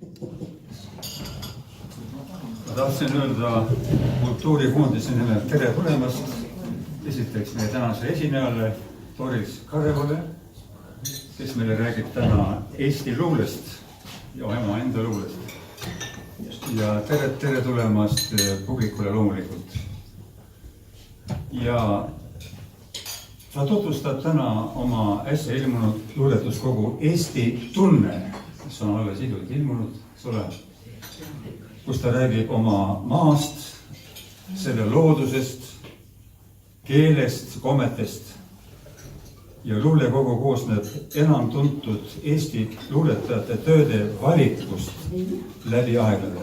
Ma tahtsin öelda kultuurikoondise nimel tere tulemast esiteks meie tänase esinejale Doris Karevale, kes meile räägib täna Eesti luulest ja oma enda luulest. Ja tere tulemast publikule loomulikult. Ja ta tutvustab täna oma äsja ilmunud luuletuskogu Eesti tunne, mis on alles hiljuti ilmunud, kus ta räägib oma maast, selle loodusest, keelest, kommetest. Ja luulekogu koosneb enam tuntud Eesti luuletajate tööde valikust läbi aegade.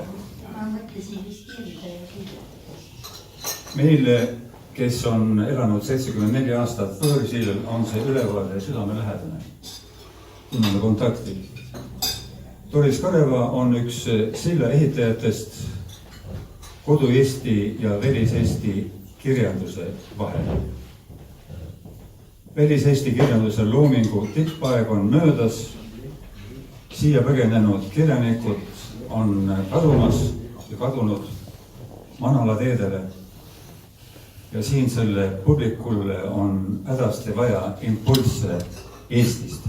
Meile, kes on elanud 74 aastat võõrsil, on see ülevaade südamelähedane. Tunneme kontakti. Doris Kareva on üks silla ehitajatest kodu-Eesti ja välis-Eesti kirjanduse vahel. Välis-Eesti kirjanduse loomingu tippaeg on möödas, siia põgenenud kirjanikud on kadumas ja kadunud manala teedele. Ja siinsele publikule on hädasti vaja impulsse Eestist.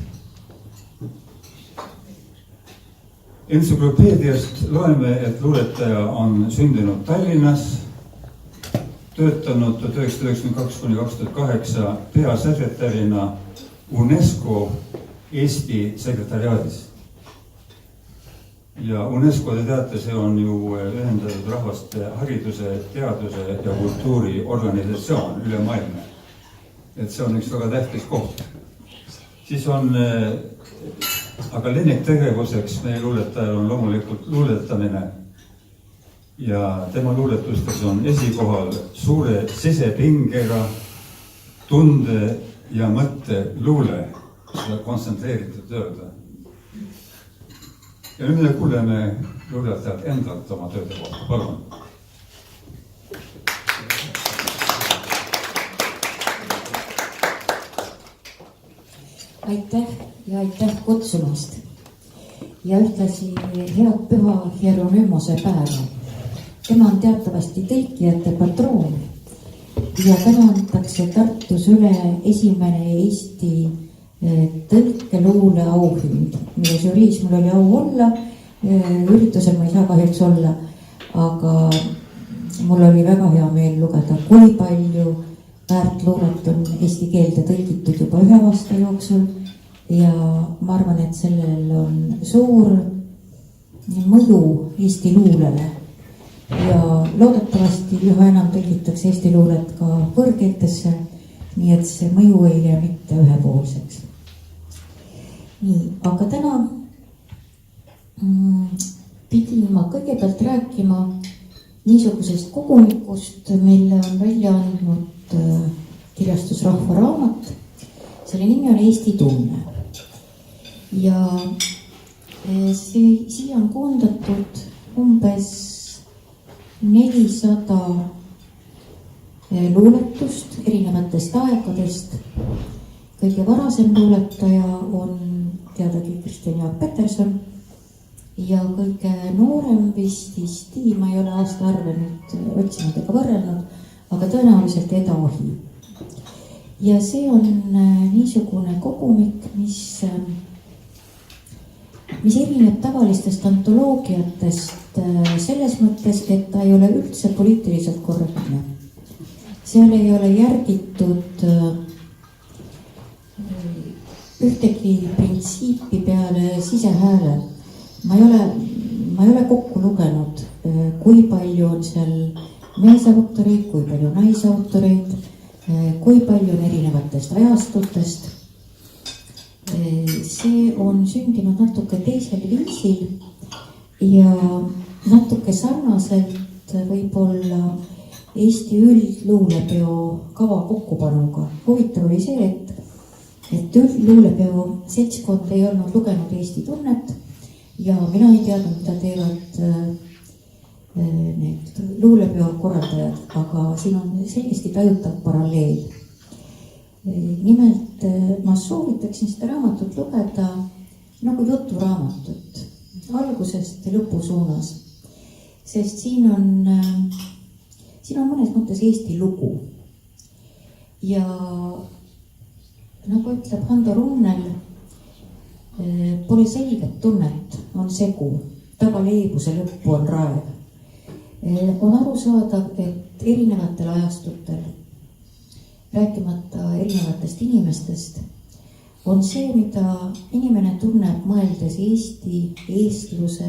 Entsüklopeediast loeme, et luuletaja on sündinud Tallinnas, töötanud 1992–2008 peasekretärina UNESCO Eesti sekretariaadis. Ja UNESCO, te teate, see on ju ühendatud rahvaste hariduse, teaduse ja kultuuri organisatsioon ülemaailmne. Et see on üks väga tähtis koht. Siis on aga lemmiktegevuseks meie luuletajal on loomulikult luuletamine. Ja tema luuletustes on esikohal suure sisepingega tunde ja mõtte luule, seda kontsentreeritud öelda. Ja nüüd me kuuleme luuletajalt endalt oma tööde kohta. Palun. Aitäh ja aitäh kutsumast. Ja ühtlasi head püha Hieronymose päeva. Tema on teatavasti tõlkijate patroon ja täna antakse Tartus üle esimene Eesti tõlkeluule auhind, mille žüriis mul oli au olla. Üritusel ma ei saa kahjuks olla, aga mul oli väga hea meel lugeda, kui palju väärt luulet on eesti keelde tõlgitud juba 1 aasta jooksul ja ma arvan, et sellel on suur mõju Eesti luulele. Ja loodetavasti üha enam tõlgitakse Eesti luulet ka võõrkeeltesse, nii et see mõju ei jää mitte ühepoolseks. Nii, aga täna pidin ma kõigepealt rääkima niisugusest kogumikust, mille on välja andnud kirjastus Rahva Raamat. Selle nimi on Eesti tunne. Ja siia on koondatud umbes 400 luuletust erinevatest aegadest. Kõige varasem luuletaja on teadagi Kristjan Jaak Peterson ja kõige noorem vististi, ma ei ole aasta arve nüüd otsinud ega võrrelnud, aga tõenäoliselt Eda Ohi. Ja see on niisugune kogumik, mis erineb tavalistest antoloogiatest selles mõttes, et ta ei ole üldse poliitiliselt korrektne. Seal ei ole järgitud ühtegi printsiipi peale sisehääle. Ma ei ole kokku lugenud, kui palju on seal meesautoreid, kui palju naisautoreid, kui palju on erinevatest ajastutest. See on sündinud natuke teisel viisil ja natuke sarnaselt võib-olla Eesti üldluulepeo kava kokkupanuga. Huvitav oli see, et üldluulepeo seltskond ei olnud lugenud Eesti tunnet ja mina ei teadnud, mida teevad need luulepeo korraldajad, aga siin on selgesti tajutav paralleel. Nimelt ma soovitaksin seda raamatut lugeda nagu juturaamatut. algusest lõpu suunas, sest siin on mõnes mõttes Eesti lugu. Ja nagu ütleb Hando Runnel, pole selget tunnet, on segu, taga leebuse lõppu on raev. On aru saadav, et erinevatel ajastutel, rääkimata erinevatest inimestest, on see, mida inimene tunneb mõeldes Eesti, eestluse,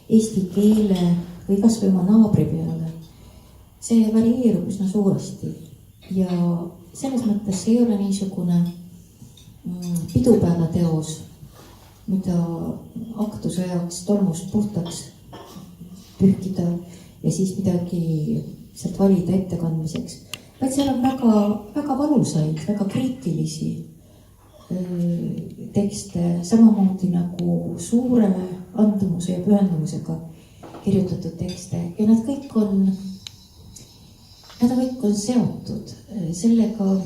eesti keele või kas või oma naabri peale. See varieerub üsna suuresti ja selles mõttes see ei ole niisugune pidupäeva teos, mida aktuse jaoks tolmust puhtaks pühkida ja siis midagi sealt valida ettekandmiseks. Vaid seal on väga valusaid, väga kriitilisi tekste, samamoodi nagu suure andumuse ja pühendumusega kirjutatud tekste ja nad kõik on seotud sellega,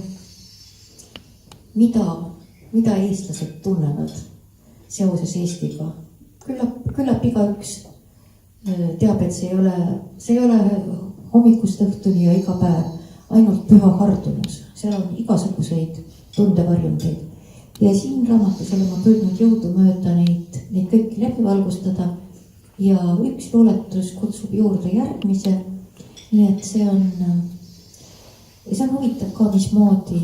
mida eestlased tunnevad seoses Eestiga. Küllap igaüks teab, et see ei ole hommikust õhtuni ja iga päev ainult püha hardumus. Seal on igasuguseid tundevarjundeid. Ja siin raamatus olen ma püüdnud jõudumööda neid kõiki läbi valgustada ja üks luuletus kutsub juurde järgmise. Nii et see on huvitav ka, mismoodi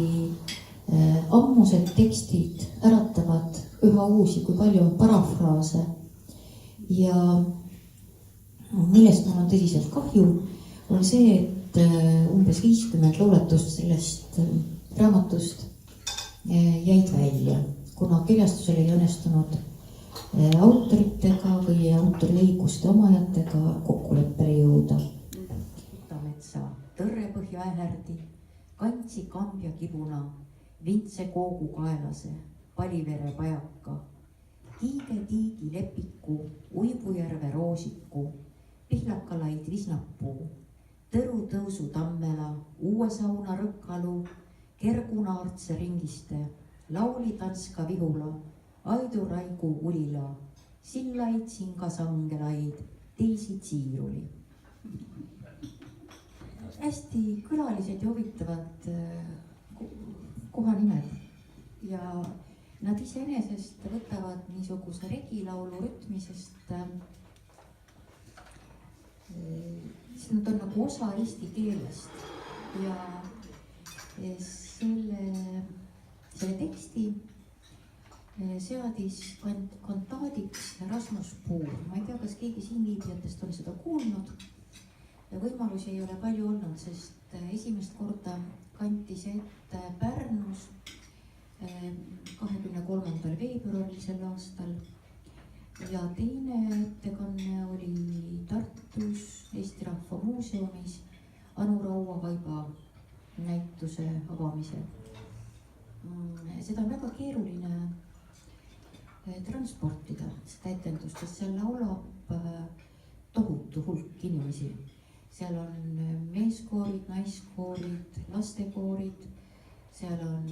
ammused tekstid äratavad üha uusi, kui palju on parafraase ja millest mul on tõsiselt kahju, on see, et umbes 50 luuletust sellest raamatust jäid välja, kuna kirjastusel ei õnnestunud autoritega või autoriõiguste omajatega kokkuleppele jõuda. Kutametsa tõrrepõhja äherdi, kantsi kambja kibuna, vintse koogu kaelase, palivere pajaka, Kiige tiigi lepiku, Uibujärve roosiku, pihlakalaid visnapuu, Tõru tõusu tammela, Uue sauna rõkkalu, Kerguna artse ringiste, Lauli tanska vihula, Aidu raigu ulila, Sillaid singasangelaid, Teisi tsiiruli. Hästi külalised ja huvitavad kohanimed ja nad iseenesest võtavad niisuguse regilaulu rütmisest, siis nad on nagu osa eesti keelest ja selle teksti seadis kantaadiks Rasmus Puur. Ma ei tea, kas keegi siin viibijatest on seda kuulnud. Võimalusi ei ole palju olnud, sest esimest korda kantis ette Pärnus 23. veebruaril sel aastal ja teine ettekanne oli Tartus Eesti Rahva Muuseumis Anu Raua Vaiba näituse avamisel. Seda on väga keeruline transportida, seda etendust, sest seal laulab tohutu hulk inimesi. Seal on meeskoorid, naiskoorid, lastekoorid, seal on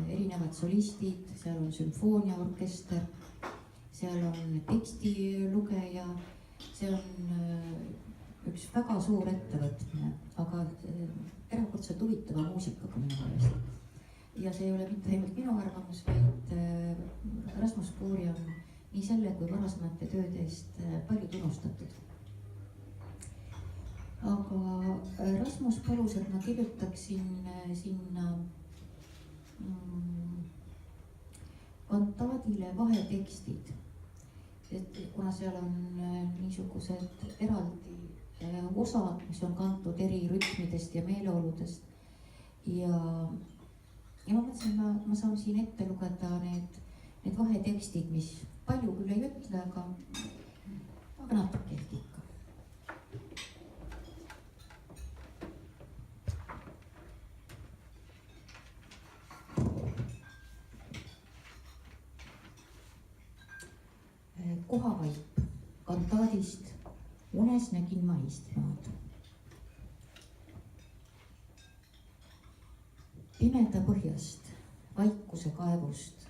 erinevad solistid, seal on sümfooniaorkester, seal on tekstilugeja, see on üks väga suur ettevõtmine, aga erakordselt huvitava muusikaga minu meelest. Ja see ei ole mitte ainult minu arvamus, vaid Rasmus Puuri on nii selle kui varasemate tööde eest palju tunnustatud. Aga Rasmus palus, et ma kirjutaksin sinna kantaadile vahetekstid, et kuna seal on niisugused eraldi osad, mis on kantud eri rütmidest ja meeleoludest ja ma mõtlesin, ma saan siin ette lugeda need vahetekstid, mis palju küll ei ütle, aga natuke ehk ikka. Kohavaip kantaadist Unes nägin ma Eestimaad. Pimeda põhjast, vaikuse kaevust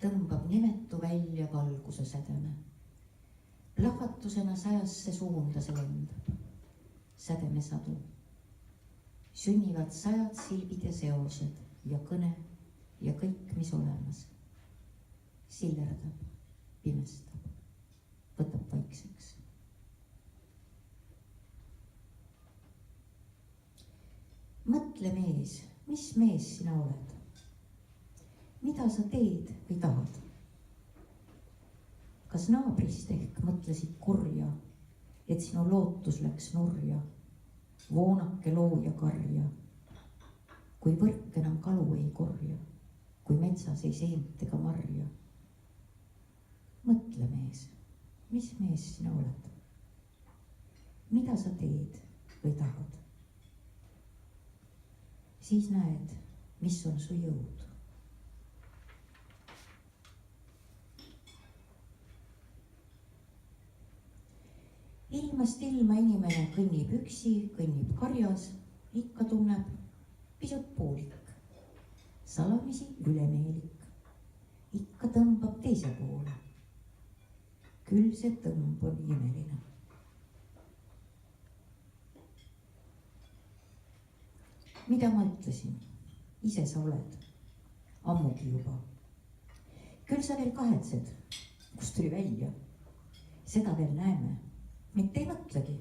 tõmbab nimetu välja valguse sädeme. Plahvatusena sajasse suunda see lendab, sädemesadu. Sünnivad sajad silbid ja seosed ja kõne ja kõik, mis olemas. Sillerdab, pimestab, võtab vaikseks. Mõtle mees, mis mees sina oled? Mida sa teed või tahad? Kas naabrist ehk mõtlesid kurja, et sinu lootus läks nurja, voonake looja karja, kui võrk enam kalu ei korja, kui metsas ei seent ega marja? Mõtle mees, mis mees sina oled? Mida sa teed või tahad? Siis näed, mis on su jõud. Ilmast ilma inimene kõnnib üksi, kõnnib karjas, ikka tunneb pisut poolik, salamisi ülemeelik, ikka tõmbab teise poole. Küll see tõmb on imeline. Mida ma ütlesin? Ise sa oled, ammugi juba. Küll sa veel kahetsed, kust tuli välja. Seda veel näeme, mitte ei mõtlegi.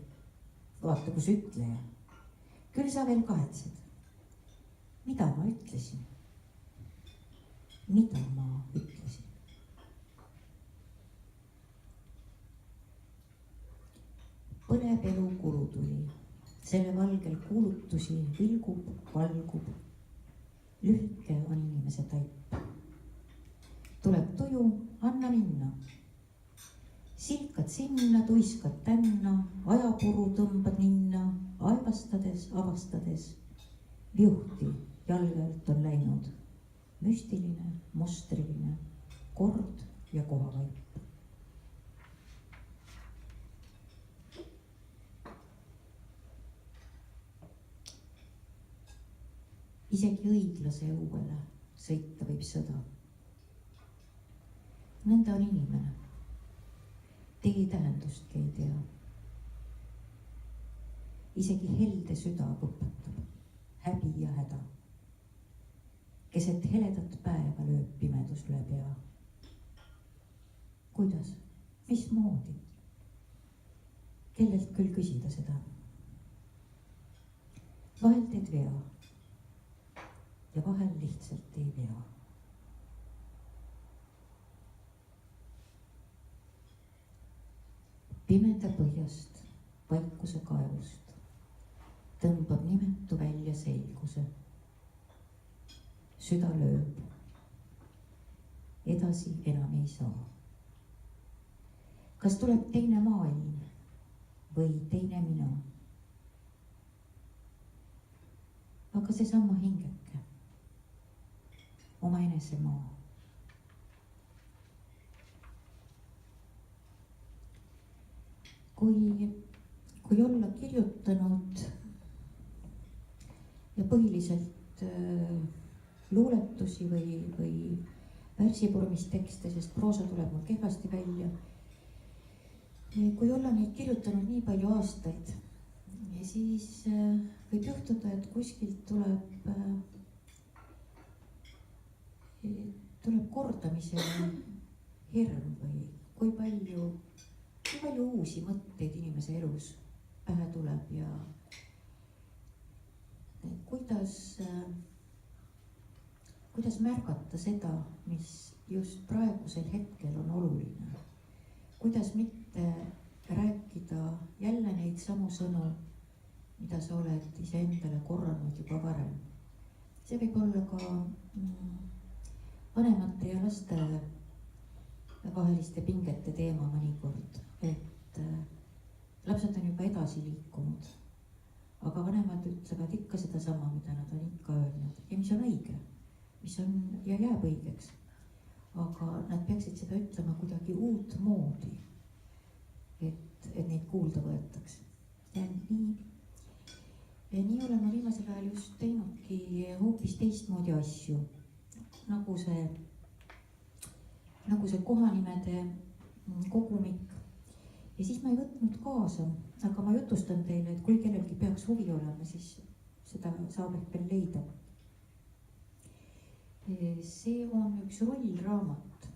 Vaata, kus ütleja. Küll sa veel kahetsed. Mida ma ütlesin? Mida ma ütlesin? Põleb elu kulutuli. Selle valgel kuulutusi vilgub, valgub. Lühike on inimese taip. Tuleb tuju, anna minna. Silkad sinna, tuiskad tänna, ajapuru tõmbad ninna, aevastades, avastades. Viuhti jalgelt on läinud. Müstiline, mustriline, kord ja kohavaip. Isegi õiglase õuele sõita võib sõda. Nõnda on inimene. Tee tähendustki ei tea. Isegi helde süda kõpatab, häbi ja häda. Keset heledat päeva lööb pimedus üle pea. Kuidas? Mismoodi? Kellelt küll küsida seda? Vahel teed vea. Ja vahel lihtsalt ei vea. Pimeda põhjast, vaikuse kaevust tõmbab nimetu välja selguse. Süda lööb. Edasi enam ei saa. Kas tuleb teine maailm või teine mina? Aga seesama hingeke. Oma enese maa. Kui olla kirjutanud ja põhiliselt luuletusi või värsivormistekste, sest proosa tuleb mul kehvasti välja. Kui olla neid kirjutanud nii palju aastaid, siis võib juhtuda, et kuskilt tuleb kordamise hirm või kui palju uusi mõtteid inimese elus pähe tuleb ja kuidas märgata seda, mis just praegusel hetkel on oluline. Kuidas mitte rääkida jälle neid samu sõnu, mida sa oled iseendale korranud juba varem. See võib olla ka vanemate ja laste vaheliste pingete teema mõnikord, et lapsed on juba edasi liikunud, aga vanemad ütlevad ikka seda sama, mida nad on ikka öelnud ja mis on õige, mis on ja jääb õigeks. Aga nad peaksid seda ütlema kuidagi uut moodi, et neid kuulda võetaks. Ja nii olen ma viimasel ajal just teinudki hoopis teistmoodi asju, nagu see kohanimede kogumik ja siis ma ei võtnud kaasa, aga ma jutustan teile, et kui kellelgi peaks huvi olema, siis seda saab ehk veel leida. See on üks rullraamat,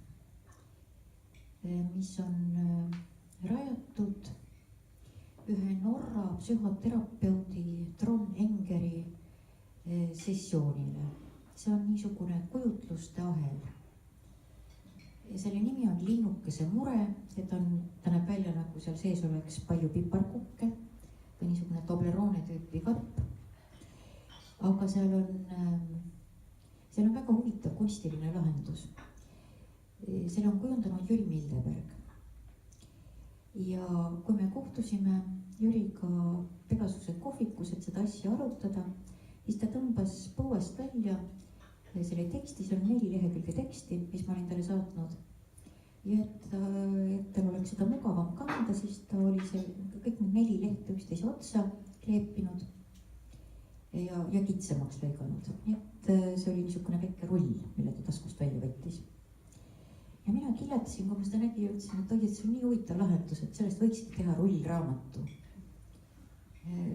mis on rajatud ühe Norra psühhoterapeudi Trond Engeri sessioonile. See on niisugune kujutluste ahel. Ja selle nimi on Linnukese mure, et ta näeb välja nagu seal sees oleks palju piparkukke või niisugune Toblerone tüüpi kapp. Aga seal on väga huvitav kunstiline lahendus. Selle on kujundanud Jüri Mildeberg. Ja kui me kohtusime Jüriga Pegasuse kohvikus, et seda asja arutada, siis ta tõmbas põuest välja selle teksti, see on 4 lehekülge teksti, mis ma olin talle saatnud. Ja et tal oleks seda mugavam kanda, siis ta oli kõik need 4 lehte üksteise otsa kleepinud ja kitsemaks lõiganud. Nii et see oli niisugune väike rull, mille ta taskust välja võttis. Ja mina kiletasin, kui ma seda nägi ja ütlesin, et see on nii huvitav lahendus, et sellest võikski teha rullraamatu.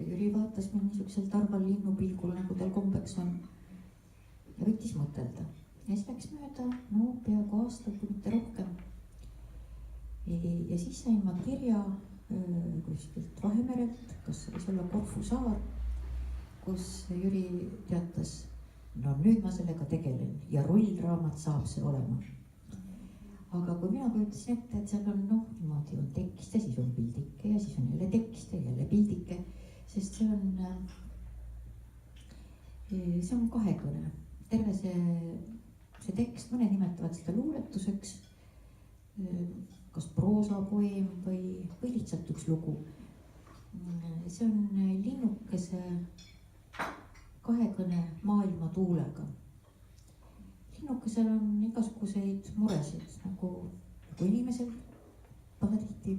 Jüri vaatas mind niisugusel targal linnupilgul, nagu tal kombeks on, ja võttis mõtelda. Ja siis läks mööda, peaaegu aasta, kui mitte rohkem. Ja siis sain ma kirja kuskilt Vahemerelt, kas võis olla Korfu saar, kus Jüri teatas, nüüd ma sellega tegelen ja rullraamat saab see olema. Aga kui mina kujutasin ette, et seal on niimoodi on tekste, siis on pildike ja siis on jälle tekste, jälle pildike, sest see on kahekõne. Terve see tekst, mõned nimetavad seda luuletuseks, kas proosapoeem või lihtsalt üks lugu. See on linnukese kahekõne maailma tuulega. Linnukesel on igasuguseid muresid, nagu inimesel pahatihti.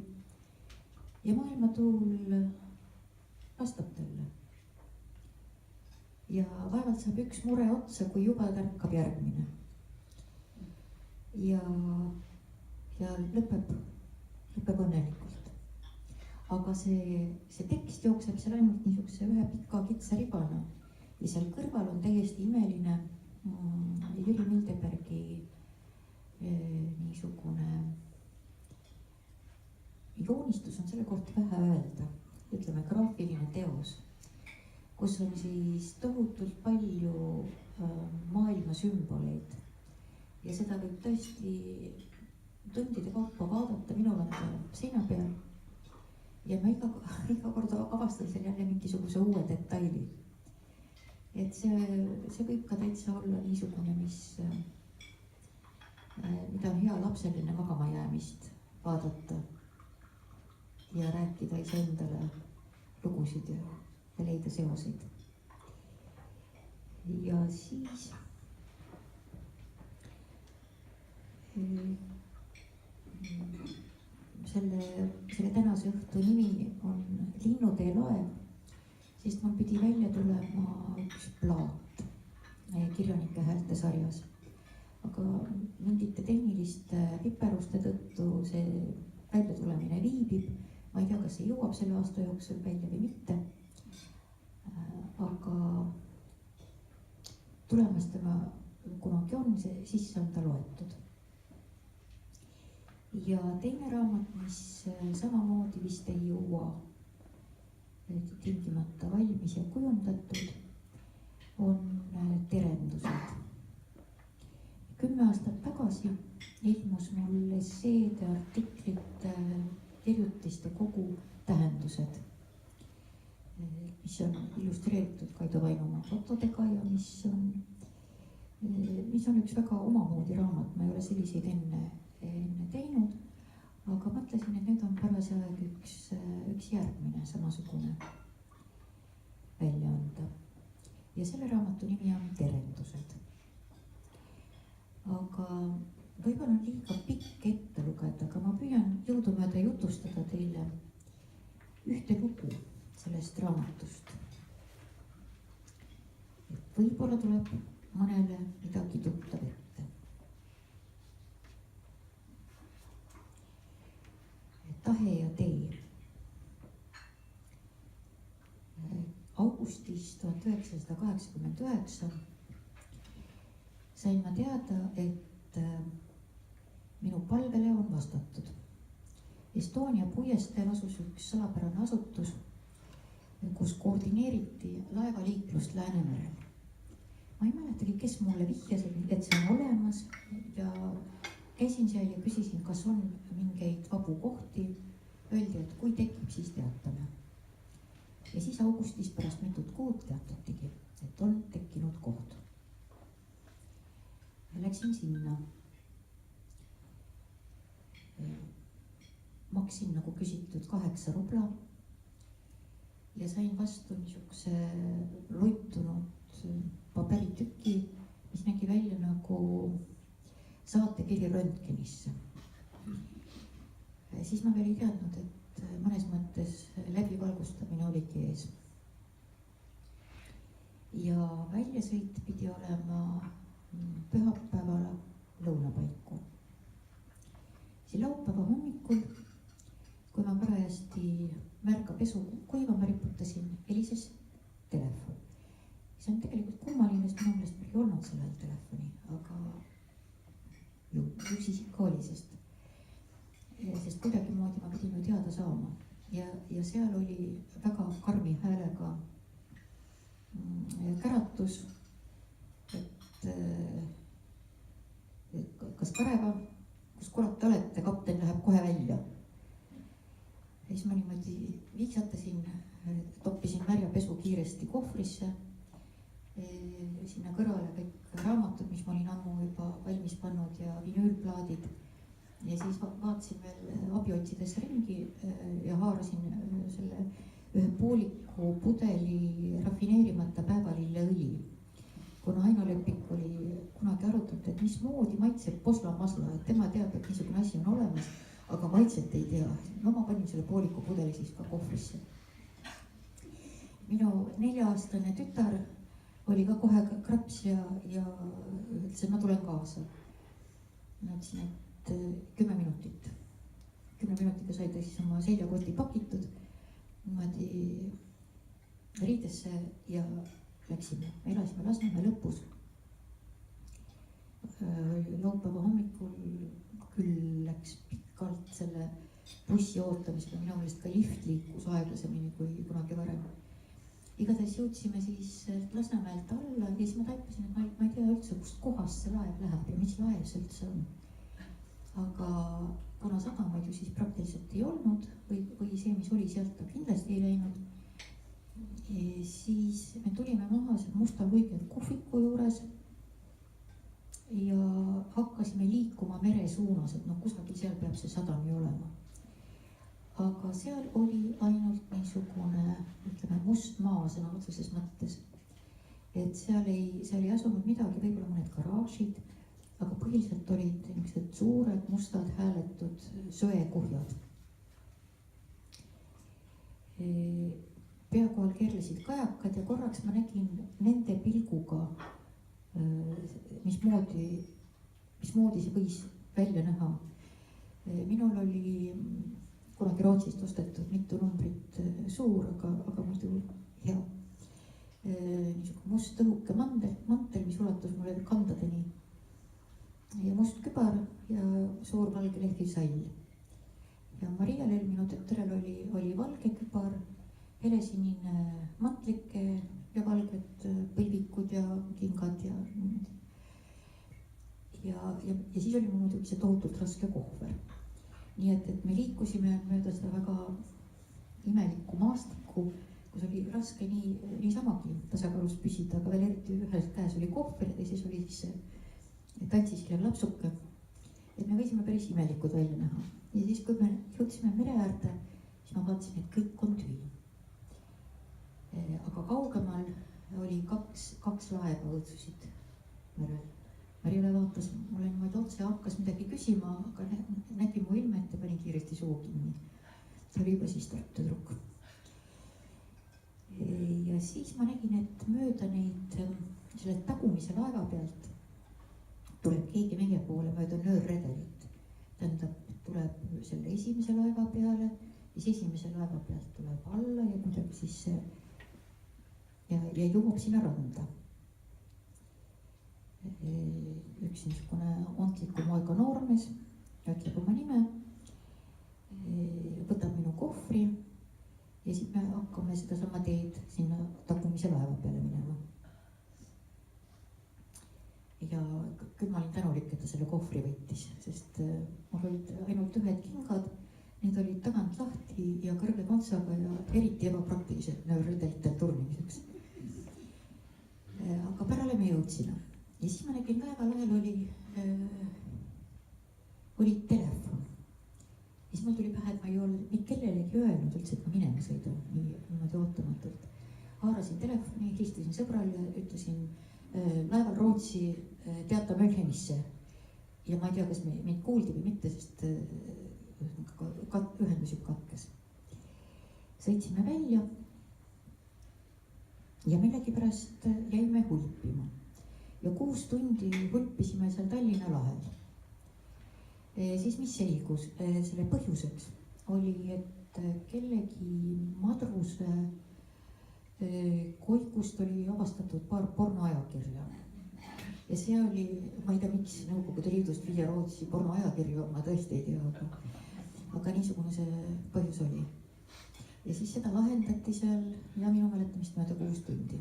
Ja maailmatuul vastab talle. Ja vaevalt saab üks mure otsa, kui juba tärkab järgmine. Ja lõpeb õnnelikult. Aga see tekst jookseb seal ainult niisuguse ühe pika kitsa ribana. Ja seal kõrval on täiesti imeline Jüri Mildebergi niisugune joonistus on selle kohta vähe öelda, ütleme graafiline teos, kus on siis tohutult palju maailma sümboleid ja seda võib tõesti tundide kaupa vaadata, minul on ta seina peal ja ma iga kord avastan seal jälle mingisuguse uue detaili. Et see võib ka täitsa olla niisugune, mida on hea lapseline magama jäämist vaadata ja rääkida iseendale lugusid ja leida seoseid. Ja siis selle tänase õhtu nimi on Linnutee laev, sest mul pidi välja tulema üks plaat kirjanike häälte sarjas. Aga mingite tehniliste viperuste tõttu see välja tulemine viibib. Ma ei tea, kas see jõuab selle aasta jooksul välja või mitte. Aga tulemas tema kunagi on, siis on ta loetud. Ja teine raamat, mis samamoodi vist ei jõua tingimata valmis ja kujundatud, on Terendused. 10 aastat tagasi ilmus mul esseede, artiklite, kirjutiste kogu Tähendused, mis on illustreeritud Kaido Vainumaa fotodega ja mis on üks väga omamoodi raamat. Ma ei ole selliseid enne teinud, aga mõtlesin, et nüüd on parase aeg üks järgmine samasugune välja anda. Ja selle raamatu nimi on Terendused. Aga võib-olla on liiga pikk ette lugeda, aga ma püüan jõudumööda jutustada teile ühte lugu sellest raamatust. Et võib-olla tuleb mõnele midagi tuttav ette. tahe ja tee. Augustis 1989 sain ma teada, et minu palvele on vastatud. Estonia puiesteel asus üks salapärane asutus, kus koordineeriti laevaliiklust Läänemerel. Ma ei mäletagi, kes mulle vihjas, et see on olemas ja käisin seal ja küsisin, kas on mingeid vabu kohti. Öeldi, et kui tekib, siis teatame. Ja siis augustis pärast mitut kuud teatatigi, et on tekkinud koht. Läksin sinna. Maksin nagu küsitud 8 rubla ja sain vastu niisuguse loitunud paberitüki, mis nägi välja nagu saatekiri röntgenisse. Siis ma veel ei teadnud, et mõnes mõttes läbivalgustamine oligi ees. Ja väljasõit pidi olema pühapäeval lõunapaiku. Siis laupäeva hommikul, kui ma parajasti märga pesu kuivama riputasin, helises telefon. See on tegelikult kummaline, sest minu meelest ei olnud sellel telefoni, aga ju siis ikka oli, sest kuidagi moodi ma pidin ju teada saama. Ja seal oli väga karmi häälega käratus, et kas Kareva, kus kurat te olete, kapten läheb kohe välja. Ja siis ma niimoodi viiksatasin, toppisin märja pesu kiiresti kohvrisse. Sinna kõrvale kõik raamatud, mis ma olin ammu juba valmis pannud ja vinüülplaadid. Ja siis vaatasin veel abiotsides ringi ja haarasin selle ühe pooliku pudeli rafineerimata päevalilleõli. Kuna Aino Lepik oli kunagi arutanud, et mismoodi maitseb posla-masla, et tema teab, et niisugune asi on olemas, aga maitset ei tea. No ma panin selle pooliku pudeli siis ka kohvrisse. Minu 4-aastane tütar oli ka kohe kraps ja ütles, et ma tulen kaasa. Ma ütlesin, et 10 minutit. 10 minutiga sai ta siis oma seljakoti pakitud niimoodi riidesse ja läksime. Me elasime Lasnamäe lõpus. Laupäeva hommikul küll läks pikalt selle bussi ootamisega, minu meelest ka lift liikus aeglasemini kui kunagi varem. Igatahes jõudsime siis Lasnamäelt alla ja siis ma taipasin, et ma ei tea üldse, kust kohast see laev läheb ja mis laev see üldse on. Aga kuna sadamaid ju siis praktiliselt ei olnud või see, mis oli sealt, ta kindlasti ei läinud, siis me tulime maha Musta Luige kohviku juures ja hakkasime liikuma mere suunas, et kusagil seal peab see sadam ju olema. Aga seal oli ainult niisugune, ütleme, must maa sõna otseses mõttes. Et seal ei asunud midagi, võib-olla mõned garaažid, aga põhiliselt olid niisugused suured, mustad, hääletud söekuhjad. Pea kohal keerlesid kajakad ja korraks ma nägin nende pilguga, mismoodi see võis välja näha. Minul oli kunagi Rootsist ostetud mitu numbrit suur, aga muidu hea. Niisugune must õhuke mantel, mis ulatus mulle kandadeni. Ja must kübar ja suur valge lehtiv sall. Ja Marialel, minu tütrel oli valge kübar, helesinine mantlike ja valged põlvikud ja kingad ja siis oli mul muidugi see tohutult raske kohver. Nii et me liikusime mööda seda väga imelikku maastikku, kus oli raske niisamagi tasakaalus püsida, aga veel eriti ühes käes oli kohver ja teises oli siis tantsiskilev lapsuke. Et me võisime päris imelikud välja näha. Ja siis, kui me jõudsime mere äärde, siis ma vaatasin, et kõik on tühi. Aga kaugemal oli kaks laeva õõtsusid merel. Marjale vaatas mulle niimoodi otse, hakkas midagi küsima, aga nägi mu ilmet ja pani kiiresti suu kinni. See oli juba siis tüdruk. Ja siis ma nägin, et mööda neid selle tagumise laeva pealt tuleb keegi meie poole mööda nöörredelit. Tähendab, tuleb selle esimese laeva peale, siis esimese laeva pealt tuleb alla ja kuidagi siis ja jõuab sinna randa. Üks niisugune ontliku moega noormees ütleb oma nime, võtab minu kohvri ja siis me hakkame sedasama teed sinna tagumise laeva peale minema. Ja küll ma olin tänulik, et ta selle kohvri võttis, sest mul olid ainult ühed kingad, need olid tagant lahti ja kõrge kontsaga ja eriti ebapraktilised nöördeltel turnimiseks. Aga pärale me jõudsime ja siis ma nägin laeval oli telefon. Ja siis mul tuli pähe, et ma ei olnud nii kellelegi öelnud üldse, et ma minema sõidan niimoodi ootamatult. Haarasin telefoni, helistasin sõbrale, ütlesin laeval Rootsi teata Münhenisse. Ja ma ei tea, kas mind kuuldi või mitte, sest ühendusib katkes. Sõitsime välja ja millegipärast jäime hulpima. Ja 6 tundi hulpisime seal Tallinna lahel. Siis mis selgus, selle põhjuseks oli, et kellegi madruse koikust oli avastatud paar pornoajakirja. Ja see oli, ma ei tea, miks Nõukogude Liidust viia Rootsi pornoajakirju, ma tõesti ei tea, aga niisugune see põhjus oli. Ja siis seda lahendati seal ja minu mäletamist mööda 6 tundi.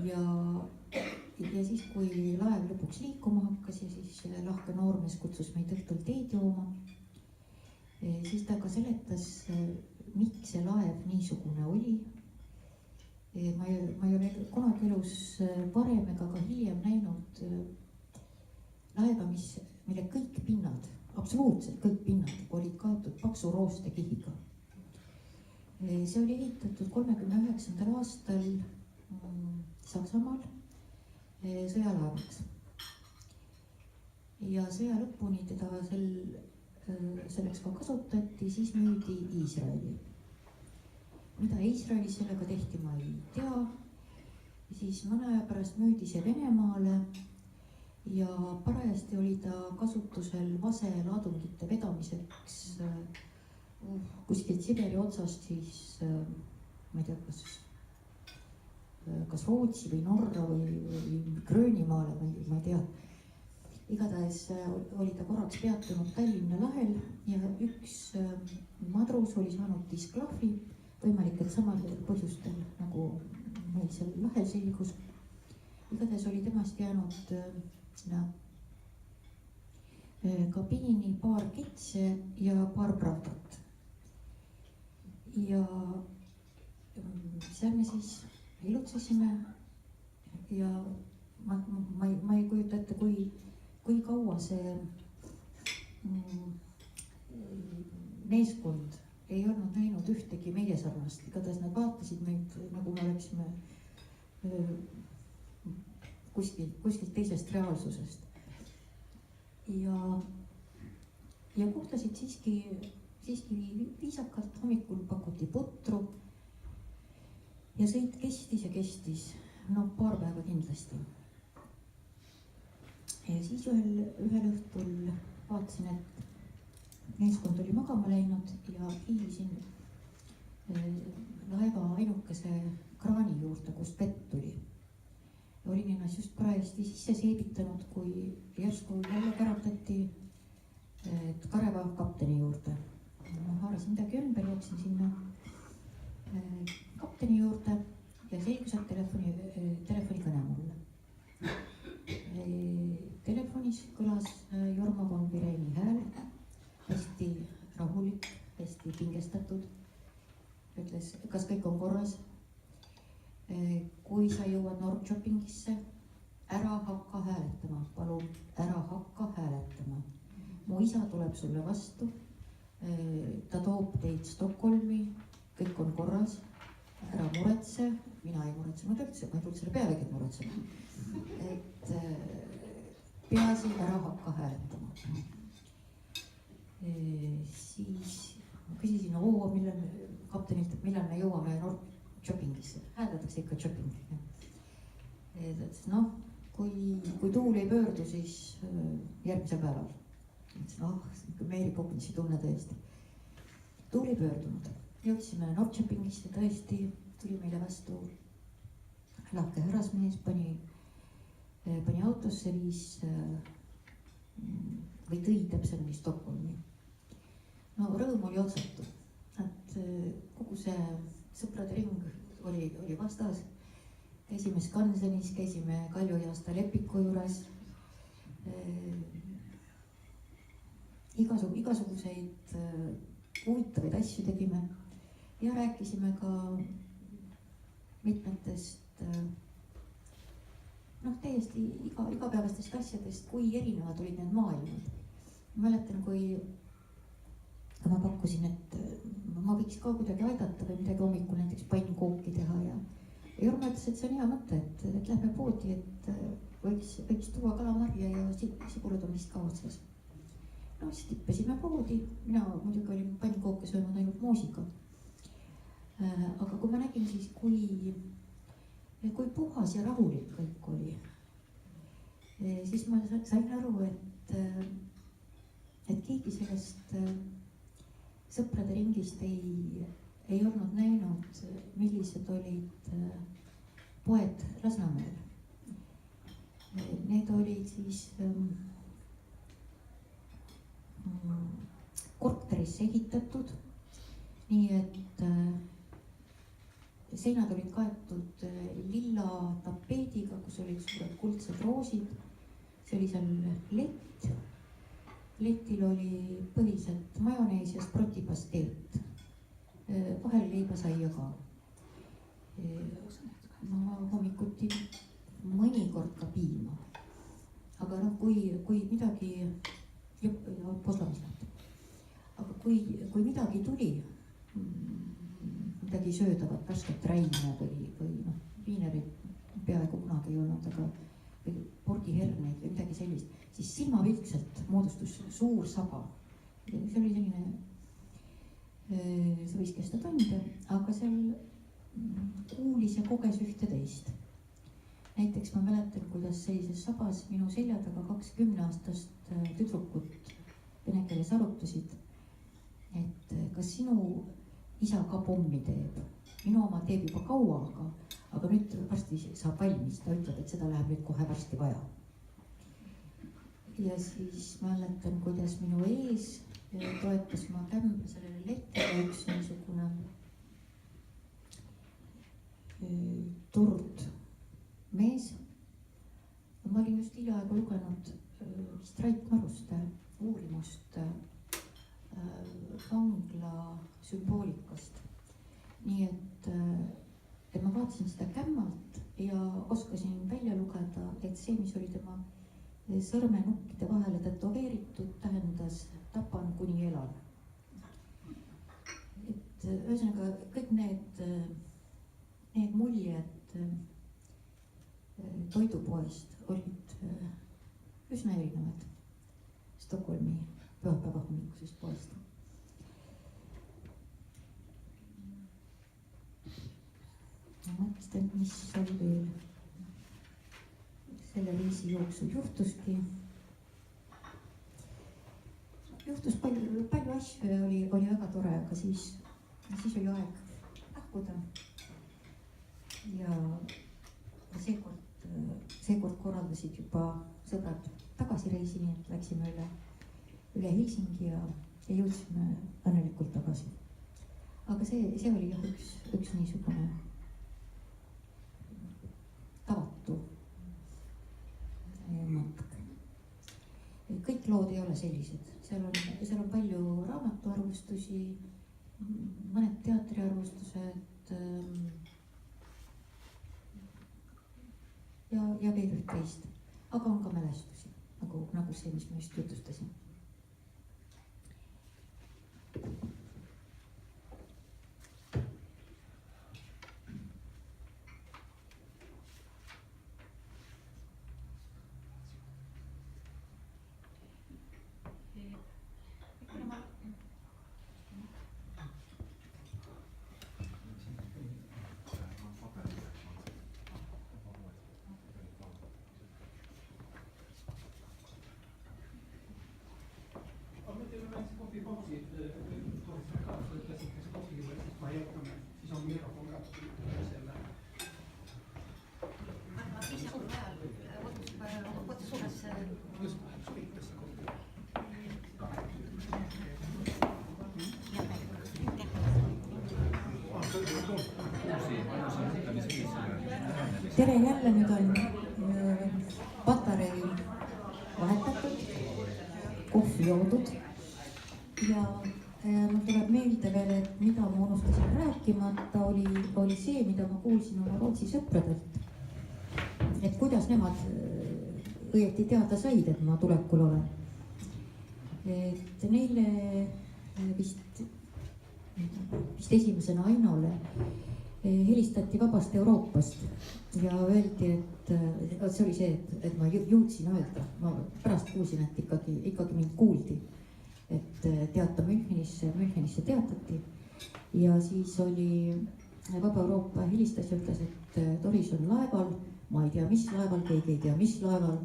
Ja siis, kui laev lõpuks liikuma hakkas ja siis lahke noormees kutsus meid õhtul teed jooma, siis ta ka seletas, miks see laev niisugune oli. Ma ei ole kunagi elus varem ega ka hiljem näinud laeva, mille kõik pinnad, absoluutselt kõik pinnad olid kaetud paksu roostekihiga. See oli ehitatud 39. aastal Saksamaal sõjalaevaks. Ja sõja lõpuni teda selleks ka kasutati, siis müüdi Iisraeli. Mida Iisraelis sellega tehti, ma ei tea. Siis mõne aja pärast müüdi see Venemaale ja parajasti oli ta kasutusel vaselaadungite vedamiseks kuskilt Siberi otsast siis, ma ei tea, kas Rootsi või Norra või Gröönimaale või ma ei tea. Igatahes oli ta korraks peatunud Tallinna lahel ja üks madrus oli saanud disklahvi, võimalik, et samal põhjustel nagu meil seal lahel selgus. Igatahes oli temast jäänud kabiini paar kitse ja paar pravdat. Ja seal me siis ilutsesime ja ma ei kujuta ette, kui kaua see meeskond ei olnud näinud ühtegi meie sarnast. Igatahes nad vaatasid meid, nagu me oleksime kuskilt teisest reaalsusest. Ja kuhtlasid siiski viisakalt, hommikul pakuti putru. Ja sõit kestis, paar päeva kindlasti. Ja siis ühel õhtul vaatasin, et meeskond oli magama läinud ja hiilisin laeva ainukese kraani juurde, kust vett tuli. Ja olin ennast just parajasti sisse seebitanud, kui järsku jälle käratati Kareva kapteni juurde. Ma haarasin midagi ümber, jooksin sinna kapteni juurde ja selgus, et telefoni kõne mulle. Telefonis kõlas Jorma von Vireeni hääl, hästi rahulik, hästi pingestatud. Ütles, kas kõik on korras? Kui sa jõuad Norrköpingisse, ära hakka hääletama, palun, ära hakka hääletama. Mu isa tuleb sulle vastu, ta toob teid Stockholmi, kõik on korras, ära muretse, mina ei muretsenud üldse, ma ei tulnud selle pealegi, et muretsema. Et peaasi ära hakka hääletama. Siis ma küsisin kaptenilt, et millal me jõuame Norrköpingisse, hääldatakse ikka Köping. Ta ütles, kui tuul ei pöördu, siis järgmisel päeval. Mõtlesin, Mary Poppinsi tunne tõesti. Tuul ei pöördunud. Jõudsime Norrköpingisse, tõesti tuli meile vastu lahke härrasmees, pani autosse, viis või tõi täpsemini Stockholmi. No rõõm oli otsatu, et kogu see sõprade ring oli vastas. Käisime Skansenis, käisime Kaljujaasta Lepiku juures. Igasuguseid huvitavaid asju tegime ja rääkisime ka mitmetest täiesti igapäevastest asjadest, kui erinevad olid need maailmad. Mäletan, kui ma pakkusin, et ma võiks ka kuidagi aidata või midagi hommikul näiteks pannkooki teha ja Jorma ütles, et see on hea mõte, et lähme poodi, et võiks tuua kalamarja ja siburad on vist ka otsas. No siis tippesime poodi, mina muidugi olin pannkooke söönud ainult moosiga. Aga kui ma nägin siis, kui puhas ja rahulik kõik oli, siis ma sain aru, et keegi sellest sõprade ringist ei olnud näinud, millised olid poed Lasnamäel. Need olid siis korterisse ehitatud, nii et seinad olid kaetud lilla tapeediga, kus olid suured kuldsed roosid. See oli seal lett. Letil oli põhiliselt majonees ja sprotipasteet. Vahel leibasaia ka. Ma hommikuti mõnikord ka piima. Aga kui midagi, aga kui midagi tuli, midagi söödavat, värsket räime või viinerid peaaegu kunagi ei olnud, aga pordiherneid või midagi sellist, siis silmapilkselt moodustus suur saba. See oli selline, see võis kesta tunde, aga seal kuulis ja koges ühte teist. Näiteks ma mäletan, kuidas seises sabas minu selja taga 20-aastast tüdrukut vene keeles arutasid, et kas sinu isa ka pommi teeb. Minu oma teeb juba kaua, aga nüüd varsti saab valmis. Ta ütleb, et seda läheb nüüd kohe varsti vaja. Ja siis mäletan, kuidas minu ees toetas ma kämba sellele lettile üks niisugune turd mees. Ma olin just hiljaaegu lugenud Strait Maruste uurimust vangla sümboolikast. Nii et ma vaatasin seda kämmalt ja oskasin välja lugeda, et see, mis oli tema sõrmenukkide vahele tätoveeritud, tähendas tapan kuni elan. Et ühesõnaga kõik need muljed toidupoest olid üsna erinevad Stockholmi pühapäeva hommikusest poest. Ma mõtlen, mis oli veel selle reisi jooksul juhtuski. Juhtus palju asju, oli väga tore, aga siis oli aeg lahkuda. Ja seekord korraldasid juba sõbrad tagasireisi, nii et läksime üle Helsingi ja jõudsime õnnelikult tagasi. Aga see oli jah üks niisugune tavatu matk. Kõik lood ei ole sellised, seal on palju raamatuarvustusi, mõned teatriarvustused ja veel üht teist, aga on ka mälestusi, nagu see, mis ma just jutustasin. Rootsi käsitles kohvile, siis ma jätkame, siis on mikrofon ka selle. Võtta suures Just spiikrisse kohvile. tere, jälle nüüd on patarei vahetatud, kohvi joodud ja mul tuleb meelde veel, et mida ma unustasin rääkimata, oli see, mida ma kuulsin oma Rootsi sõpradelt. Et kuidas nemad õieti teada said, et ma tulekul olen. Et neile vist esimesena Ainole helistati Vabast Euroopast ja öeldi, et see oli see, et ma jõudsin öelda, ma pärast kuulsin, et ikkagi mind kuuldi, et teata Münchenisse teatati ja siis oli Vaba Euroopa helistas ja ütles, et Doris on laeval, ma ei tea, mis laeval, keegi ei tea, mis laeval,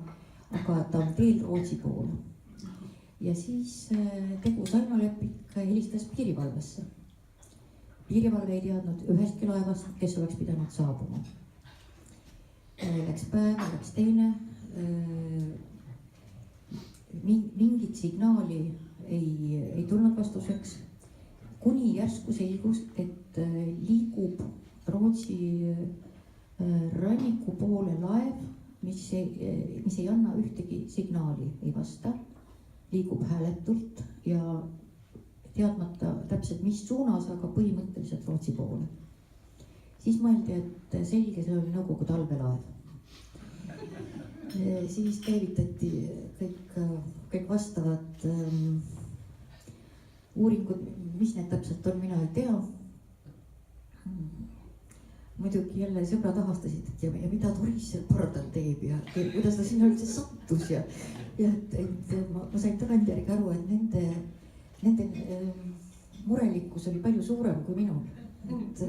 aga ta on teel Rootsi poole. Ja siis Tegus Aino Lepik helistas piirivalvesse. Piirivalve ei teadnud ühestki laevast, kes oleks pidanud saabuma. Läks päev, läks teine. Mingit signaali ei tulnud vastuseks. Kuni järsku selgus, et liigub Rootsi ranniku poole laev, mis ei anna ühtegi signaali, ei vasta. Liigub hääletult ja teadmata täpselt mis suunas, aga põhimõtteliselt Rootsi poole. Siis mõeldi, et selge, see oli Nõukogude talvelaev. Siis käivitati kõik vastavad uuringud, mis need täpselt on, mina ei tea. Muidugi jälle sõbrad avastasid, et ja mida Doris seal pardal teeb ja kuidas ta sinna üldse sattus ja et ma sain tagantjärgi aru, et nende murelikkus oli palju suurem kui minul. Et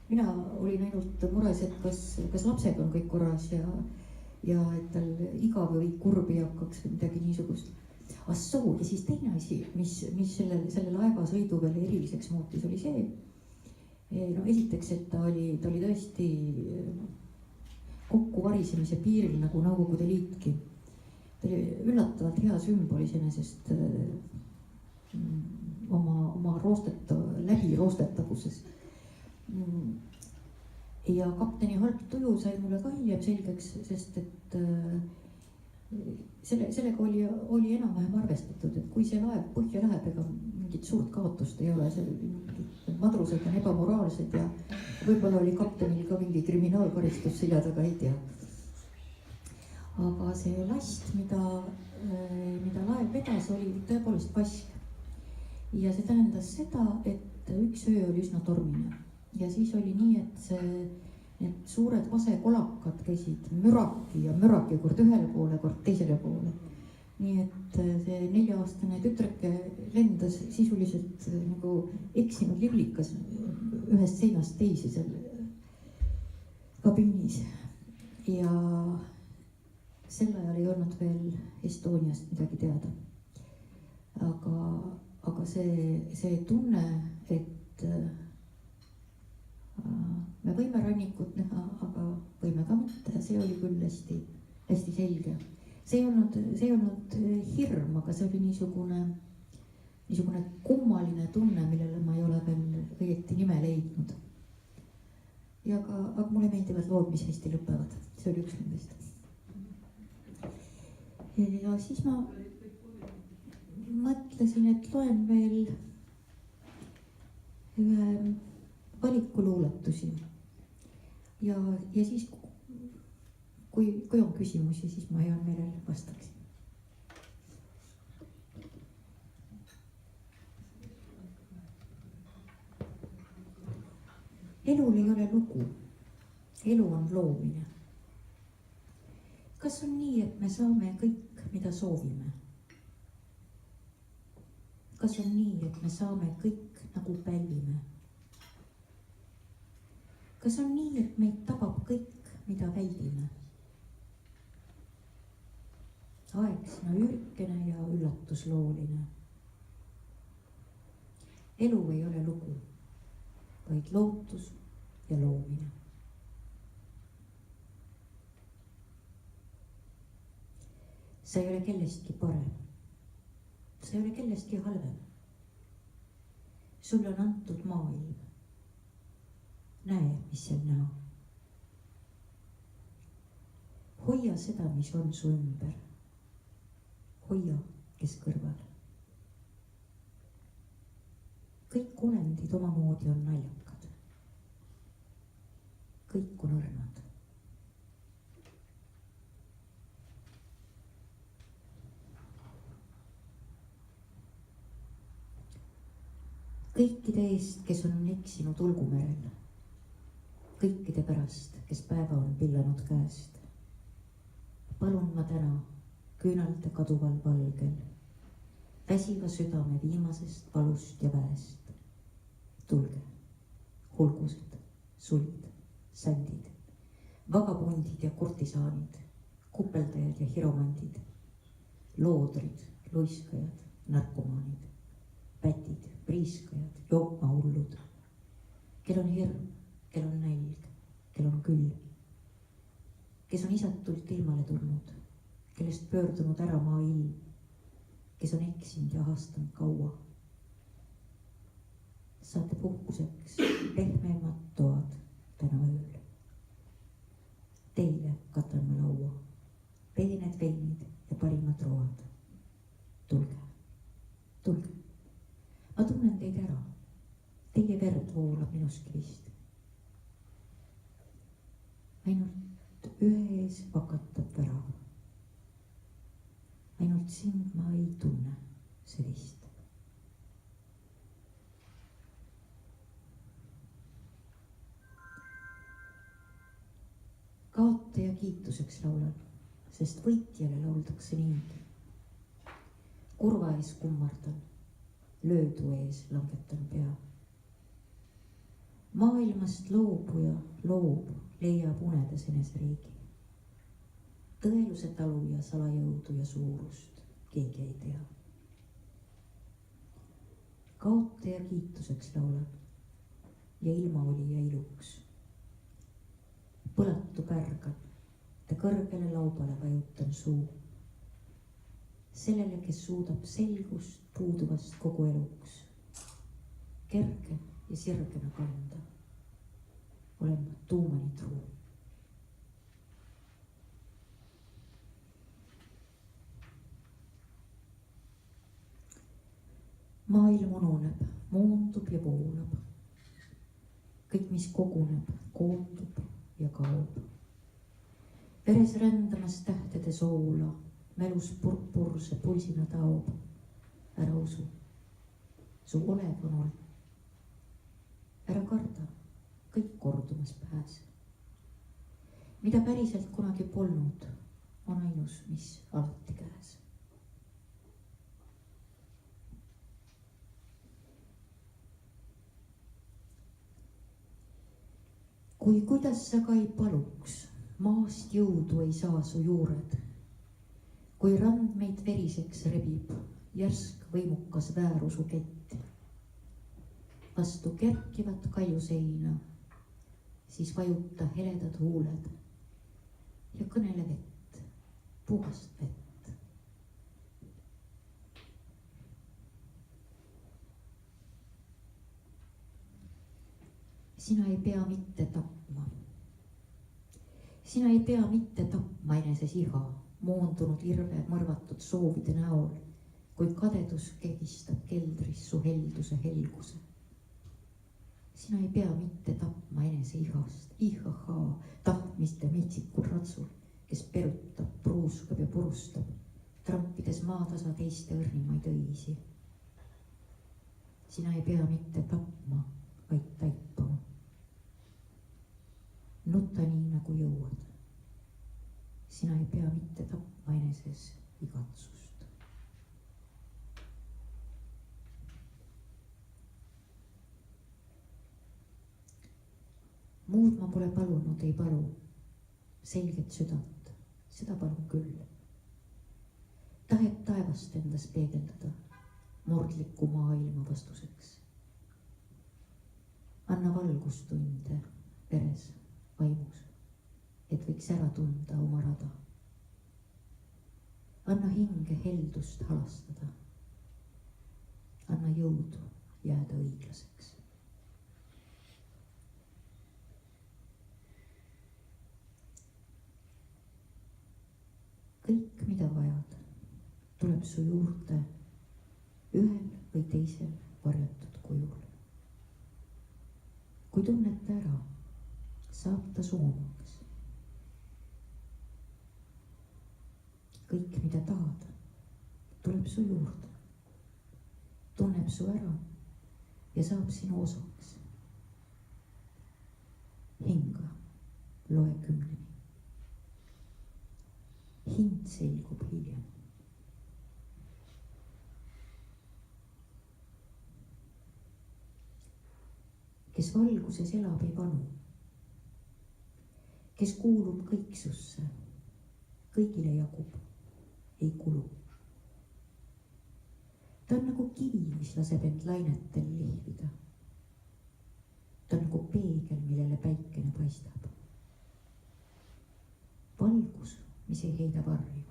mina olin ainult mures, et kas lapsega on kõik korras ja et tal igav või kurbi hakkaks või midagi niisugust. Assoo, ja siis teine asi, mis selle laeva sõidu veel eriliseks muutis, oli see, no esiteks, et ta oli tõesti kokkuvarisemise piiril nagu Nõukogude Liitki. Ta oli üllatavalt hea sümbol iseenesest oma läbi roostetavuses. Ja kapteni halb tuju sai mulle ka hiljem selgeks, sest et sellega oli enam-vähem arvestatud, et kui see laev põhja läheb, ega mingit suurt kaotust ei ole, madrused on ebamoraalsed ja võib-olla oli kaptenil ka mingi kriminaalkaristus selja taga, ei tea. Aga see last, mida laev vedas, oli tõepoolest pask. Ja see tähendas seda, et üks öö oli üsna tormine. Ja siis oli nii, et need suured vasekolakad käisid müraki ja müraki kord ühele poole, kord teisele poole. Nii et see 4-aastane tütreke lendas sisuliselt nagu eksinud liblikas ühest seinast teisi seal kabiinis. Ja sel ajal ei olnud veel Estoniast midagi teada. Aga see tunne, et me võime rannikut näha, aga võime ka mitte, see oli küll hästi selge. See ei olnud hirm, aga see oli niisugune kummaline tunne, millele ma ei ole veel õieti nime leidnud. Ja aga mulle meeldivad lood, mis hästi lõpevad. See oli üks nendest. Ja siis ma mõtlesin, et loen veel ühe valikuluuletusi. Ja siis, kui on küsimusi, siis ma hea meelel vastaksin. Elul ei ole lugu. Elu on loomine. Kas on nii, et me saame kõik, mida soovime? Kas on nii, et me saame kõik nagu pälvime? Kas on nii, et meid tabab kõik, mida väldime? Aeg sina ürkene ja üllatuslooline. elu ei ole lugu, vaid lootus ja loomine. sa ei ole kellestki parem. sa ei ole kellestki halvem. sulle on antud maailm. näe, mis seal näha. hoia seda, mis on su ümber. hoia, kes kõrval. kõik olendid omamoodi on naljakad. kõik on õrnad. kõikide eest, kes on eksinud ulgumerel. kõikide pärast, kes päeva on pillanud käest. palun ma täna küünalde kaduval valgel väsiva südame viimasest valust ja väest. tulge, hulgused, sulid, sandid, vagabundid ja kurtisaanid, kupeldajad ja hiromandid, loodrid, luiskajad, narkomaanid, pätid, priiskajad, jookmahullud, kel on hirm, kel on nälg, kel on külm, kes on isatult ilmale tulnud, kellest pöördunud ära maa ilm, kes on eksinud ja ahastanud kaua. saate puhkuseks pehmemad toad täna ööl. Teile katan ma laua, peened veinid ja parimad road. tulge, tulge. ma tunnen teid ära. Teie verd voolab minuski vist. ainult ühe ees pakatab värav. ainult sind ma ei tunne sellist. kaotaja kiituseks laulan, sest võitjale lauldakse niigi. kurva ees kummardan, löödu ees langetan pea. maailmast loobuja loob, leiab unedes eneseriigi. tõeluse taluja salajõudu ja suurust keegi ei tea. kaotaja kiituseks laulan ja ilmaolija iluks. põlatu pärgan, ta kõrgele laubale vajutan suu. sellele, kes suudab selgust puuduvast kogu eluks kerge ja sirgena kanda, olen ma tuumani truu. maailm ununeb, moondub ja voolab. kõik, mis koguneb, koondub ja kaob. veres rändamas tähtede soola, mälus purpurse pulsina taob. ära usu, su olev on olnud. ära karda, kõik kordumas pääs. mida päriselt kunagi polnud, on ainus, mis alati käes. kui kuidas sa ka ei paluks, maast jõudu ei saa su juured. kui rand meid veriseks rebib, järsk võimukas väärusu kett. vastu kerkivat kaljuseina, siis vajuta heledad huuled ja kõnele vett, puhast vett. sina ei pea mitte tapma. sina ei pea mitte tapma eneses iha, moondunud irve mõrvatud soovide näol, kui kadedus kegistab keldris su helduse helguse. sina ei pea mitte tapma enese ihast, ihahaa, tahtmiste metsikul ratsul, kes perutab, pruuskab ja purustab, trampides maatasa teiste õrnimaid õisi. sina ei pea mitte tapma, vaid taipama. nutta nii, nagu jõuad. sina ei pea mitte tapma eneses igatsust. muud ma pole palunud, ei palu. selget südant, seda palun küll. tahet taevast endas peegeldada, murdliku maailma vastuseks. anna valgustunde veres, vaimus, et võiks ära tunda oma rada. Anna hinge heldust halastada. Anna jõudu jääda õiglaseks. Kõik, mida vajad, tuleb su juurde ühel või teisel varjatud kujul. Kui tunnete ära, saab ta su omaks. Kõik, mida tahad, tuleb su juurde, tunneb su ära ja saab sinu osaks. Hinga, loe 10. Hind selgub hiljem. Kes valguses elab, ei vanu. Kes kuulub kõiksusse, kõigile jagub, ei kulu. Ta on nagu kivi, mis laseb end lainetel lihvida. Ta on nagu peegel, millele päikene paistab. Valgus, mis ei heida varju.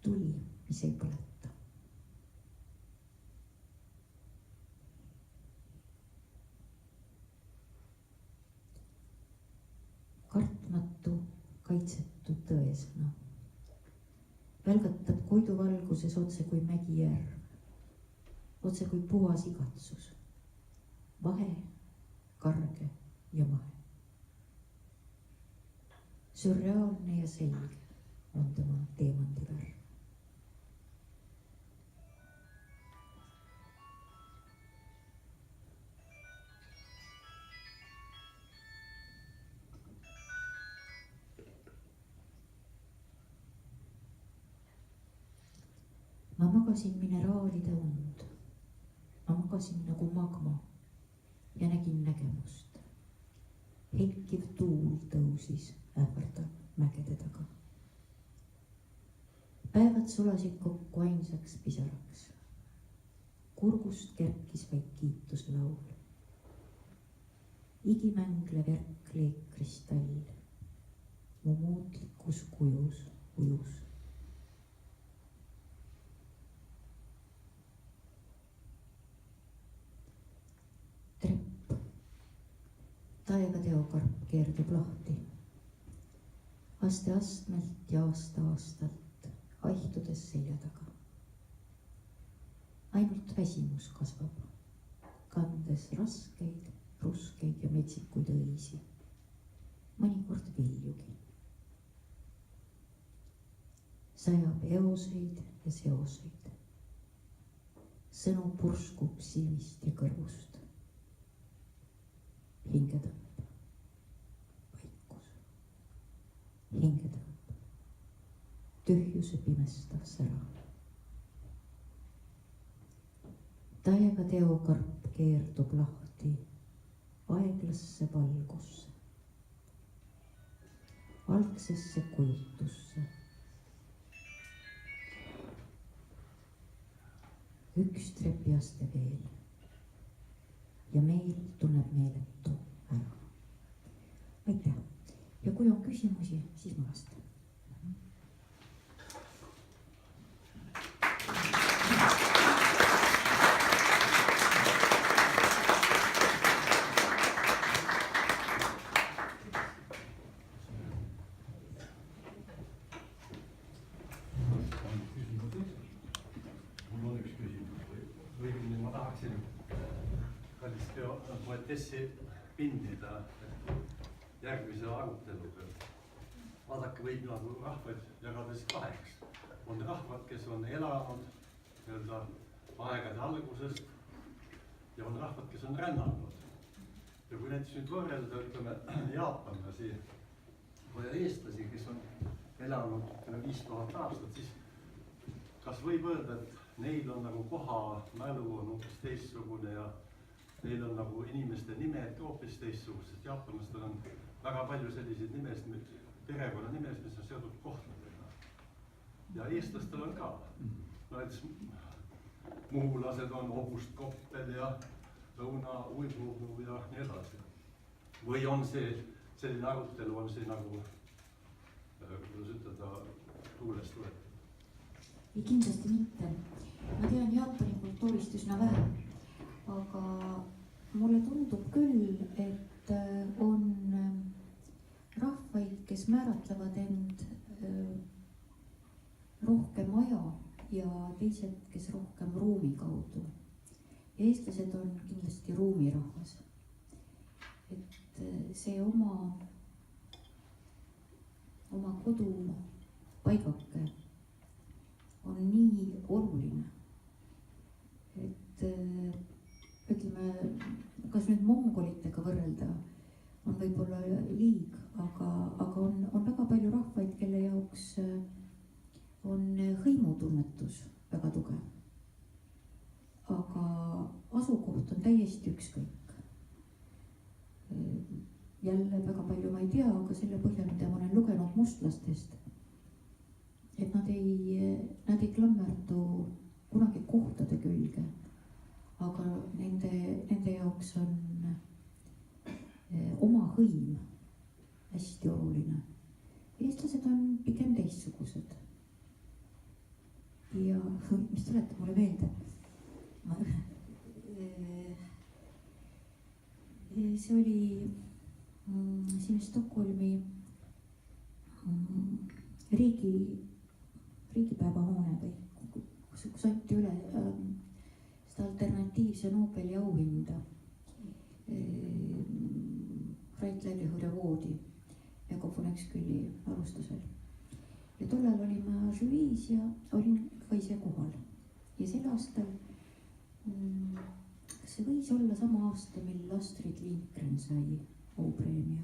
Tuli, mis ei põleta. Kartmatu, kaitsetu tõesõna. Välgatab koiduvalguses otse kui mägijärv, otse kui puhas igatsus. Vahe, karge ja mahe. Sürreaalne ja selge on tema teemandi värv. Ma magasin mineraalide und. Ma magasin nagu magma ja nägin nägemust. Helkiv tuul tõusis ähvardab mägede taga. Päevad sulasid kokku ainsaks pisaraks. Kurgust kerkis vaid kiituslaul. Igimänglev erkleek kristall. Mu muutlikus kujus ujus. Trepp. Taevateokarp keerdub lahti. Aste astmelt ja aasta aastalt, haihtudes selja taga. Ainult väsimus kasvab, kandes raskeid, ruskeid ja metsikuid õisi. Mõnikord viljugi. Sajab eoseid ja seoseid. Sõnu purskub silmist ja kõrvust. Hingedab, vaikus, hingedab, tühjuse pimestav sära. Taevateokarp keerdub lahti aeglasse valgusse, algsesse kujutusse. Üks trepiaste veel. Ja meil tunneb meeletu ära. Aitäh. Ja kui on küsimusi, siis ma vastan. Mul on üks küsimus või ma tahaksin poetessi pindida järgmise aruteluga. Vaadake, võib nagu rahvaid jagades kaheks. On rahvad, kes on elanud aegade algusest ja on rahvad, kes on rännanud. Ja kui näiteks nüüd võrrelda, ütleme, jaapanlasi või eestlasi, kes on elanud 5000 aastat, siis kas võib öelda, et neil on nagu koha mälu on umbes teistsugune ja neil on nagu inimeste nimed hoopis teistsugused, sest jaapanlastel on väga palju selliseid nimesid, perekonna nimesid, mis on seotud kohtadega. Ja eestlastel on ka. No näiteks muhulased on Hobust Koppel ja lõuna uibu ja nii edasi. Või on see selline arutelu, on see nagu, kuidas ütelda, tuulest võetud? Ei, kindlasti mitte. Ma tean Jaapani kultuurist üsna vähe, aga mulle tundub küll, et on rahvaid, kes määratlevad end rohkem aja ja teised, kes rohkem ruumi kaudu. Ja eestlased on kindlasti ruumirahvas. Et see oma kodu paigake on nii oluline, et ütleme, kas nüüd mongolitega võrrelda on võib-olla liig, aga on väga palju rahvaid, kelle jaoks on hõimutunnetus väga tugev. Aga asukoht on täiesti ükskõik. Jälle väga palju ma ei tea, aga selle põhjal, mida ma olen lugenud mustlastest, et nad ei klammerdu kunagi kohtade külge, aga nende jaoks on oma hõim hästi oluline. Eestlased on pigem teistsugused. Ja mis tuletab mulle meelde? See oli siin Stockholmi riigipäevahoone või kus anti üle seda alternatiivse Nobeli auhinda Right Livelihood Awardi Jakob von Uexkülli alustusel. Ja tollal olin ma žüriis ja olin ka ise kohal. Ja sel aastal, kas see võis olla sama aasta, mil Astrid Lindgren sai aupreemia.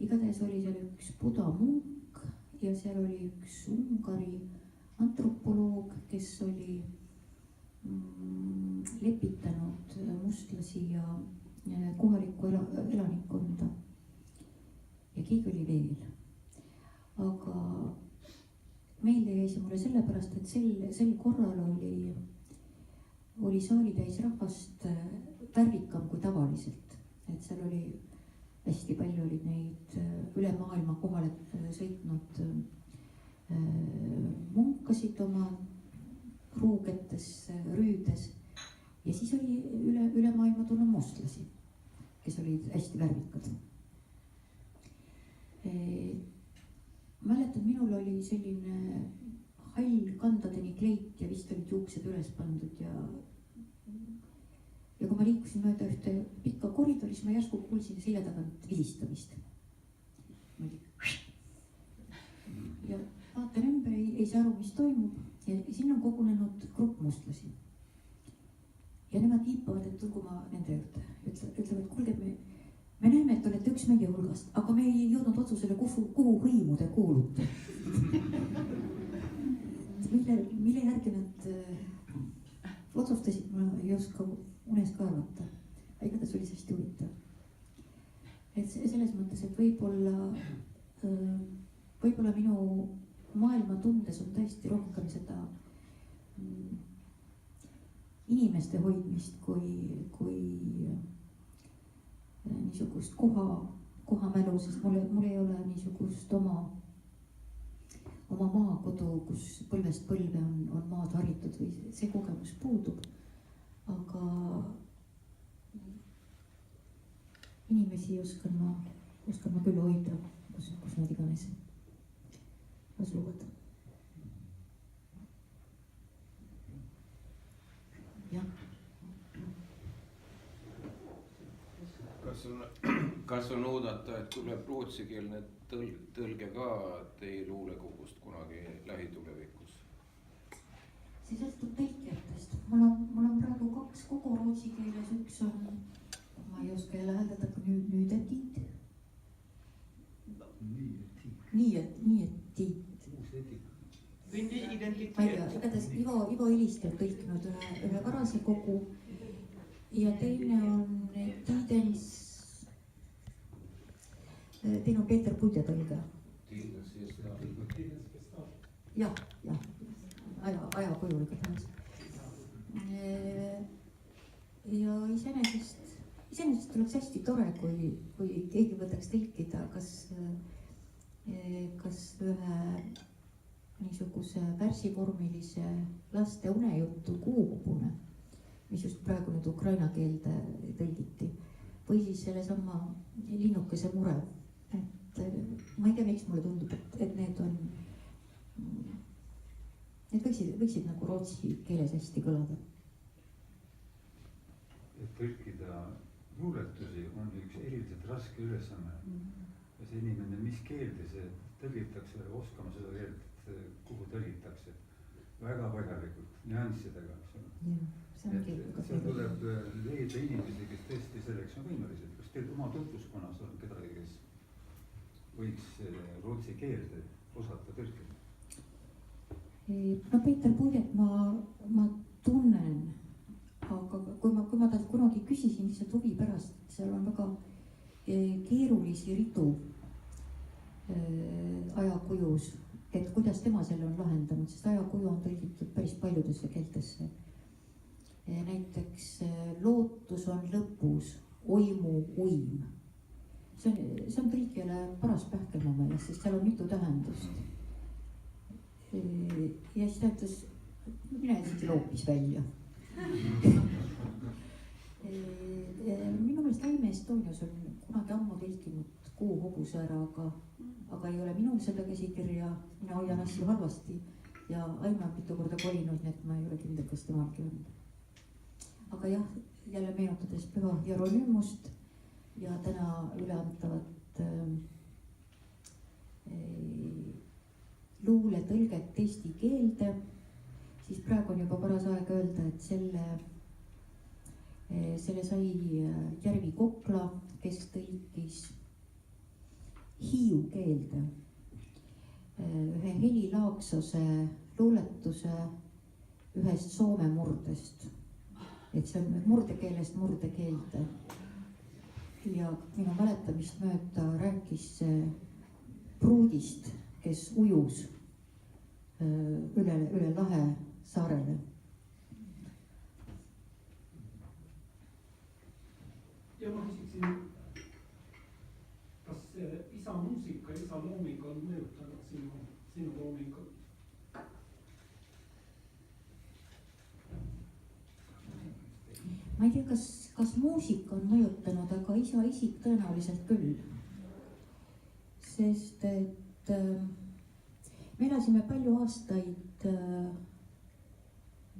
Igatahes oli seal üks Buda munk ja seal oli üks Ungari antropoloog, kes oli lepitanud mustlasi ja kohalikku elanikkonda. Ja keegi oli veel. Aga meelde jäi see mulle sellepärast, et sel korral oli saali täis rahvast värvikam kui tavaliselt. Et seal oli hästi palju olid neid üle maailma kohale sõitnud munkasid oma ruugetes, rüüdes. Ja siis oli üle maailma tulnud mustlasi, kes olid hästi värvikad. Mäletan, minul oli selline hall kandadeni kleit ja vist olid juuksed üles pandud ja kui ma liikusin mööda ühte pikka koridori, siis ma järsku kuulsin selja tagant vilistamist. Ja vaatan ümber, ei saa aru, mis toimub ja siin on kogunenud grupp mustlasi. Ja nemad viipavad, et tulgu ma nende juurde. Ütlevad, kuulge, me näeme, et olete üks meie hulgast, aga me ei jõudnud otsusele, kuhu hõimu te kuulute. Mille järgi nad otsustasid, ma ei oska unes ka arvata. Igatahes oli see hästi huvitav. Et selles mõttes, et võib-olla minu maailma tundes on tõesti rohkem seda inimeste hoidmist kui niisugust kohamälu, sest mul ei ole niisugust oma maakodu, kus põlvest põlve on maad haritud või see kogemus puudub. Aga inimesi oskan ma küll hoida, kus nad iganes asuvad. Jah. Kas on oodata, et tuleb rootsikeelne tõlge ka teie luulekogust kunagi lähitulevikus? See sõltub tõlkijatest. Mul on praegu 2 kogu rootsi keeles. Üks on, ma ei oska jälle hääldada, nüüd et tiit. Nii et tiit. Igatahes Ivo Iliste on tõlkinud ühe varase kogu ja teine on Tiidens, teine on Peeter Pudja tõlge. Jah, aja kujul igatahes. ja iseenesest oleks hästi tore, kui keegi võtaks tõlkida kas ühe niisuguse värsivormilise laste unejuttu Kuuhobune, mis just praegu nüüd ukraina keelde tõlgiti, või siis sellesama Linnukese mure. Et ma ei tea, miks mulle tundub, et need võiksid nagu rootsi keeles hästi kõlada. Et tõlkida luuletusi on üks eriliselt raske ülesanne. Ja see inimene, mis keelde see tõlgitakse, oskama seda keelt, kuhu tõlgitakse. Väga põhjalikult, nüanssidega. Seal tuleb leida inimesi, kes tõesti selleks on võimelised. Kas teil oma tutvuskonnas on kedagi, kes võiks rootsi keelde osata tõlkida? No Peeter Puidet ma tunnen, aga kui ma talt kunagi küsisin lihtsalt huvi pärast, seal on väga keerulisi ridu ajakujus, et kuidas tema selle on lahendanud, sest ajakuju on tõlgitud päris paljudesse keeltesse. Näiteks lootus on lõpus, oimu uim. See on tõlkijale paras pähkel mu meelest, sest seal on mitu tähendust. Ja siis ta ütles, mina jätsin loopis välja. Minu meelest Aime Estonius on kunagi ammu tõlkinud Kuuhobuse ära, aga ei ole minul seda käsikirja, mina hoian asju halvasti ja Aime on mitu korda kolinud, nii et ma ei ole kindel, kas temalgi on. Aga jah, jälle meenutades Püha Hieronymust ja täna üleantavat luule tõlget eesti keelde, siis praegu on juba paras aeg öelda, et selle sai Järvi Kokla, kes tõlkis hiiu keelde ühe Heli Laaksose luuletuse ühest soome murdest. Et see on murdekeelest murdekeelde. Ja minu mäletamist mööda rääkis pruudist, kes ujus üle lahe saarele. Ja ma küsiksin, kas isa muusika, isa looming on mõjutanud sinu loomingut? Ma ei tea, kas muusika on mõjutanud, aga isa isik tõenäoliselt küll. Sest et me elasime palju aastaid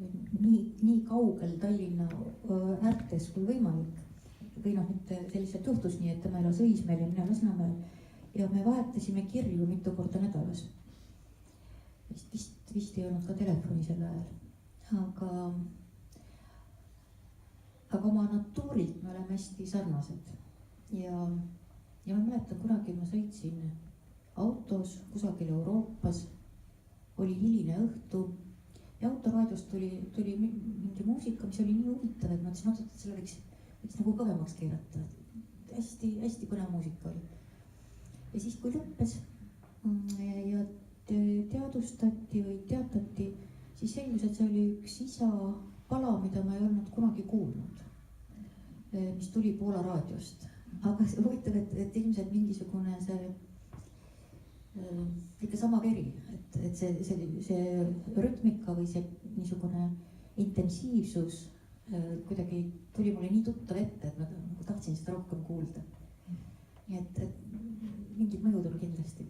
nii kaugel Tallinna äärtes kui võimalik. Või mitte selliselt juhtus nii, et tema elas Õismäel ja mina Lasnamäel. Ja me vahetasime kirju mitu korda nädalas. Vist ei olnud ka telefoni sel ajal. Aga oma natuurilt me oleme hästi sarnased. Ja ma mäletan kunagi, ma sõitsin autos kusagil Euroopas, oli hiline õhtu ja autoraadiost tuli mingi muusika, mis oli nii huvitav, et ma ütlesin, et selle võiks nagu kõvemaks keerata. Hästi põnev muusika oli. Ja siis kui lõppes ja teadvustati või teatati, siis selgus, et see oli üks isa pala, mida ma ei olnud kunagi kuulnud, mis tuli Poola raadiost. Aga see huvitav, et ilmselt mingisugune see ikka sama veri, et see rütmika või see niisugune intensiivsus kuidagi tuli mulle nii tuttav ette, et ma tahtsin seda rohkem kuulda. Nii et mingid mõjud on kindlasti.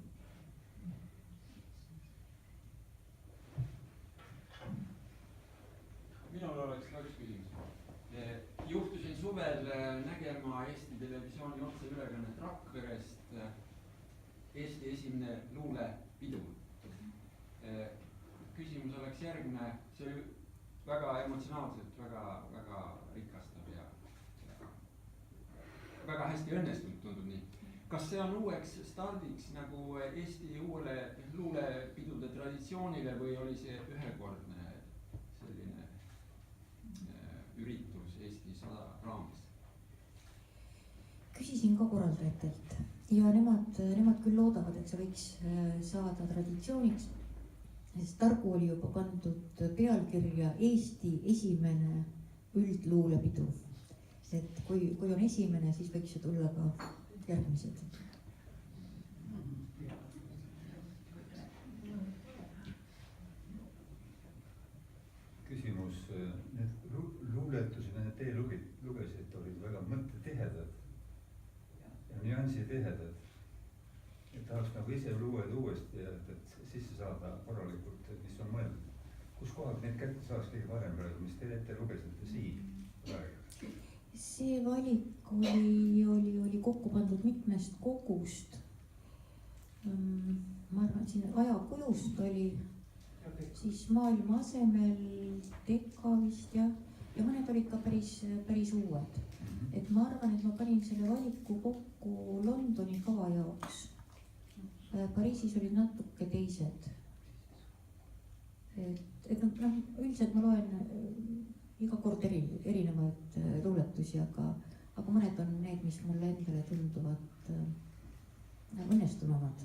Minul oleks ka üks küsimus. Juhtusin suvel nägema Eesti Televisiooni otseülekannet Rakverest Eesti esimene luulepidu. Küsimus oleks järgmine, see oli väga emotsionaalselt, väga rikastav ja väga hästi õnnestunud, tundub nii. Kas see on uueks stardiks nagu Eesti uuele luulepidude traditsioonile või oli see ühekordne selline üritus Eesti 100 raames? Küsisin ka korraldajatelt ja nemad küll loodavad, et see võiks saada traditsiooniks. Targu oli juba pandud pealkirja Eesti esimene üldluulepidu. et kui on esimene, siis võiks ju tulla ka järgmised. Küsimus, need luuletused, need teie lugesite, olid väga mõttetihedad ja nüansitihedad. Et tahaks nagu ise luued uuesti, et sisse saada korralikult, mis on mõeldud. Kus kohalt neid kätte saaks kõige parem praegu, mis te ette lugesite siin praegu? See valik oli kokku pandud mitmest kogust. Ma arvan, et siin ajakujust oli siis maailma asemel Dekka vist ja mõned olid ka päris uued. Et ma arvan, et ma panin selle valiku kokku Londoni kava jaoks. Pariisis olid natuke teised. Et üldiselt ma loen iga kord erinevaid luuletusi, aga mõned on need, mis mulle endale tunduvad õnnestunumad.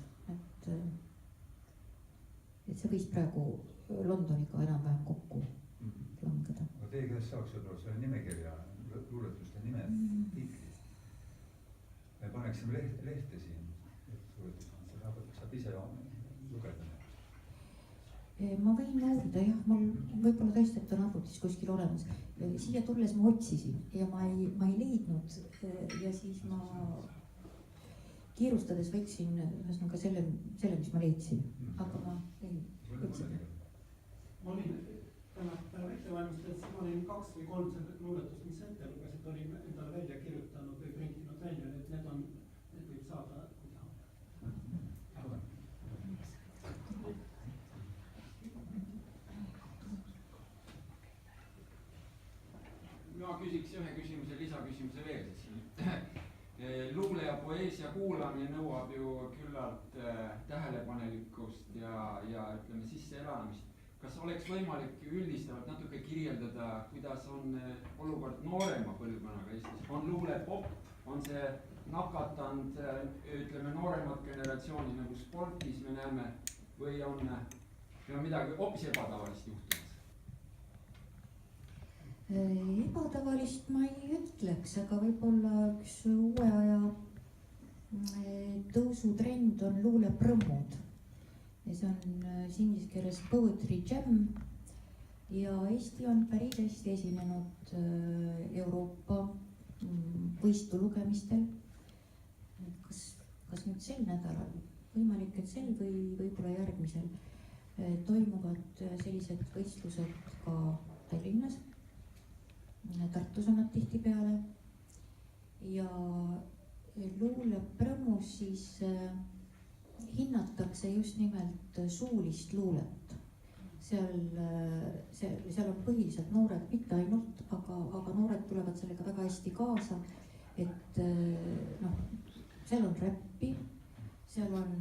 Et see võis praegu Londoniga enam-vähem kokku langeda. Aga teie käest saaks võib-olla selle nimekirja, luuletuste nimed, tiitlid. Me paneksime lehte siin, et saab ise lugeda. Ma võin uurida, jah, mul võib-olla tõesti, et on arvutis kuskil olemas. Siia tulles ma otsisin ja ma ei leidnud ja siis ma kiirustades võiksin ühesõnaga selle, mis ma leidsin, aga ma ei otsida. Ma olin täna ette valmistades, ma olin 2 või 3 selle luuletust, mis ette luges, et olin endale välja kirjutanud või printinud välja, et need võib saada, kui tahab. Ma küsiks ühe küsimuse, lisaküsimuse veel siin. Luule ja poeesia kuulamine nõuab ju küllalt tähelepanelikkust ja ütleme sisseelamist. Kas oleks võimalik üldistavalt natuke kirjeldada, kuidas on olukord noorema põlvkonnaga Eestis? On luule pop, on see nakatanud, ütleme nooremat generatsiooni nagu spordis me näeme või on midagi hoopis ebatavalist juhtumas? Ebatavalist ma ei ütleks, aga võib-olla üks uue aja tõusutrend on luuleprõmmud. Ja see on inglise keeles poetry jam ja Eesti on päris hästi esinenud Euroopa võistulugemistel. Kas nüüd sel nädalal, võimalik, et sel või võib-olla järgmisel toimuvad sellised võistlused ka Tallinnas. Tartus on nad tihtipeale ja luuleprõmmus siis hinnatakse just nimelt suulist luulet. Seal on põhiliselt noored, mitte ainult, aga noored tulevad sellega väga hästi kaasa, et seal on räppi, seal on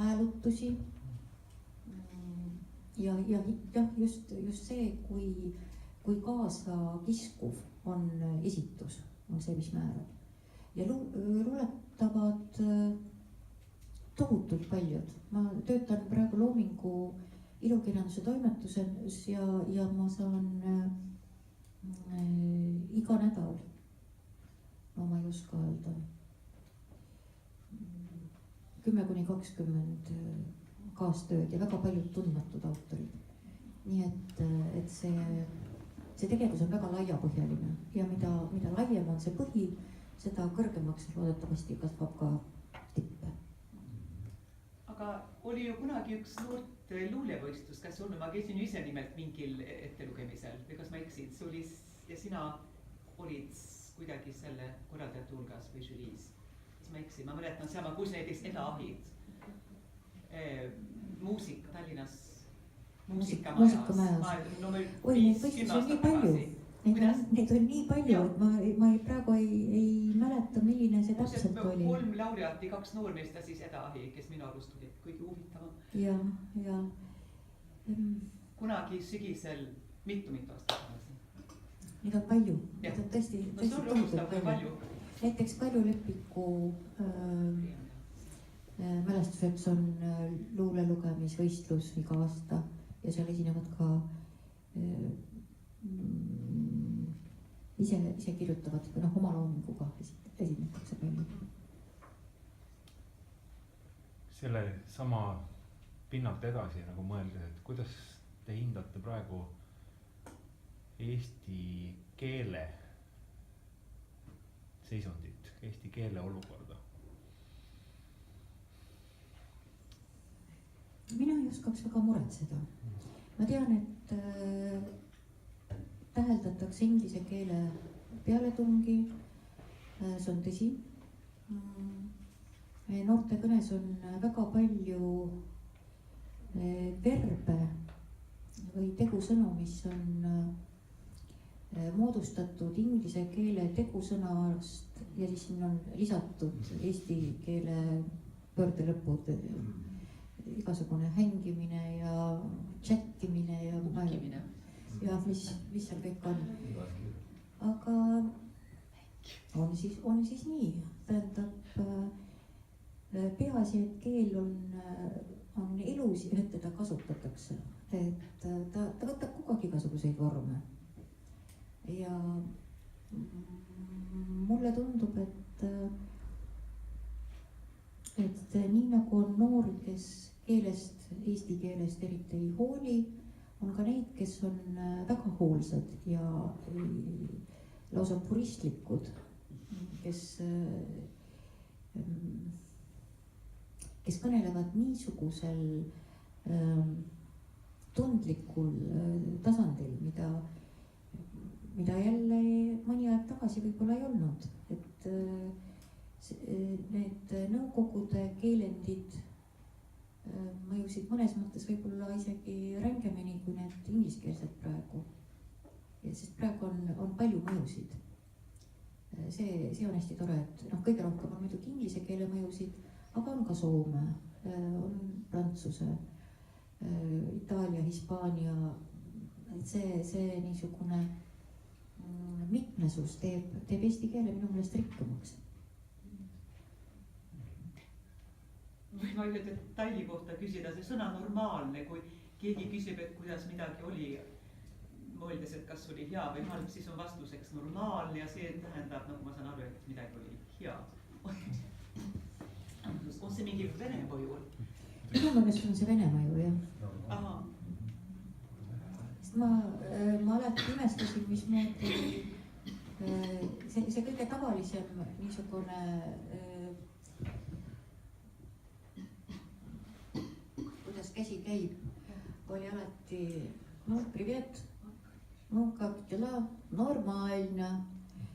häälutusi ja just see, kui kaasa kiskuv on esitus, on see, mis määrab. Ja luuletavad tohutult paljud. Ma töötan praegu Loomingu ilukirjanduse toimetuses ja ma saan iga nädal, no ma ei oska öelda, 10–20 kaastööd ja väga paljud tundmatud autorid. Nii et see tegevus on väga laiapõhjaline ja mida laiem on see põhi, seda kõrgemaks loodetavasti kasvab ka tippe. Aga oli ju kunagi üks suurt luulevõistlus, kas olnud, ma käisin ise nimelt mingil ettelugemisel või kas ma eksin, ja sina olid kuidagi selle korraldajate hulgas või žüriis, kas ma eksin, ma mäletan sama, kus näiteks Eda Ahid, muusika Tallinnas. Muusikamajas. Oi, neid võistlusi on nii palju. Neid on nii palju, et ma praegu ei mäleta, milline see täpselt oli. 3 laureaati, 2 noormeest ja siis Eda Ahi, kes minu arust oli kõige huvitavam. Ja. Kunagi sügisel mitu aastat tagasi. Neid on palju. Neid on tõesti tohutult palju. Näiteks Kalju Lepiku mälestuseks on luulelugemisvõistlus iga aasta ja seal esinevad ka ise kirjutavad või noh, oma loominguga esinetakse palju. selle sama pinnalt edasi nagu mõeldes, et kuidas te hindate praegu eesti keele seisundit, eesti keele olukorda? mina ei oskaks väga muretseda. ma tean, et täheldatakse inglise keele pealetungi, see on tõsi. noorte kõnes on väga palju verbe või tegusõnu, mis on moodustatud inglise keele tegusõnast ja siis sinna on lisatud eesti keele pöördelõpud, igasugune hängimine ja chattimine ja Hukkimine. ja mis seal kõik on. aga on siis nii, tähendab peaasi, et keel on elus ja et teda kasutatakse, et ta võtab kogu aeg igasuguseid vorme. ja mulle tundub, et nii nagu on noori, kes keelest, eesti keelest eriti ei hooli, on ka neid, kes on väga hoolsad ja lausa puristlikud, kes kõnelevad niisugusel tundlikul tasandil, mida jälle mõni aeg tagasi võib-olla ei olnud, et need nõukogude keelendid mõjusid mõnes mõttes võib-olla isegi rängemini kui need ingliskeelsed praegu. Sest praegu on palju mõjusid. See on hästi tore, et noh, kõige rohkem on muidugi inglise keele mõjusid, aga on ka soome, on prantsuse, Itaalia, Hispaania. Et see niisugune mitmesus teeb eesti keele minu meelest rikkamaks. võin ma ühe detaili kohta küsida, see sõna normaalne, kui keegi küsib, et kuidas midagi oli, mõeldes, et kas oli hea või halb, siis on vastuseks normaalne ja see tähendab, nagu ma saan aru, et midagi oli hea. On see mingi vene mõju? Minu meelest on see Venemaa ju, jah. Sest ma alati imestasin, mismoodi see kõige tavalisem niisugune kuidas käsi käib, oli alati no privet, no как дела, normaalne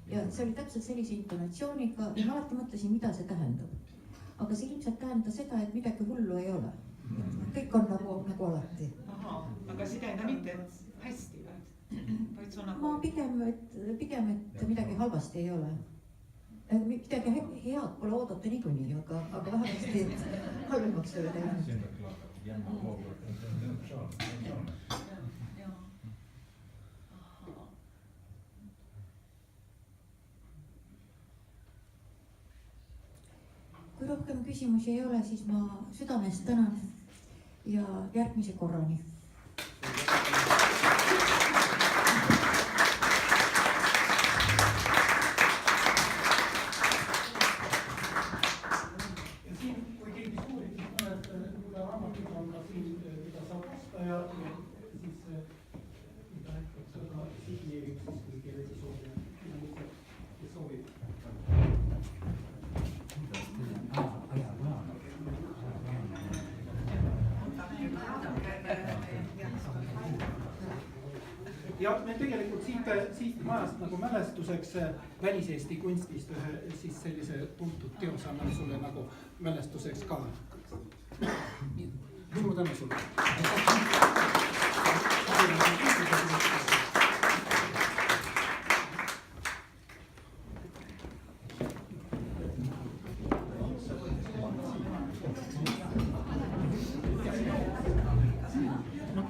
ja see oli täpselt sellise intonatsiooniga ja ma alati mõtlesin, mida see tähendab. Aga see ilmselt tähendab seda, et midagi hullu ei ole. Kõik on nagu alati. Aga see tähendab mitte, et hästi, vaid see on nagu... Ma pigem, et midagi halvasti ei ole. Midagi head pole oodata niikuinii, aga vähemasti halvemaks ei ole teinud. Kui rohkem küsimusi ei ole, siis ma südamest tänan ja järgmise korrani. Kui keegi soovib, mõned raamatud on ka siin, mida saab osta ja siis mida näitab seda signeerib, siis kui kellegi soovib. Ja me tegelikult siit majast nagu mälestuseks väliseesti kunstist ühe siis sellise tuntud teose annan sulle nagu mälestuseks ka. Suur tänu sulle. No,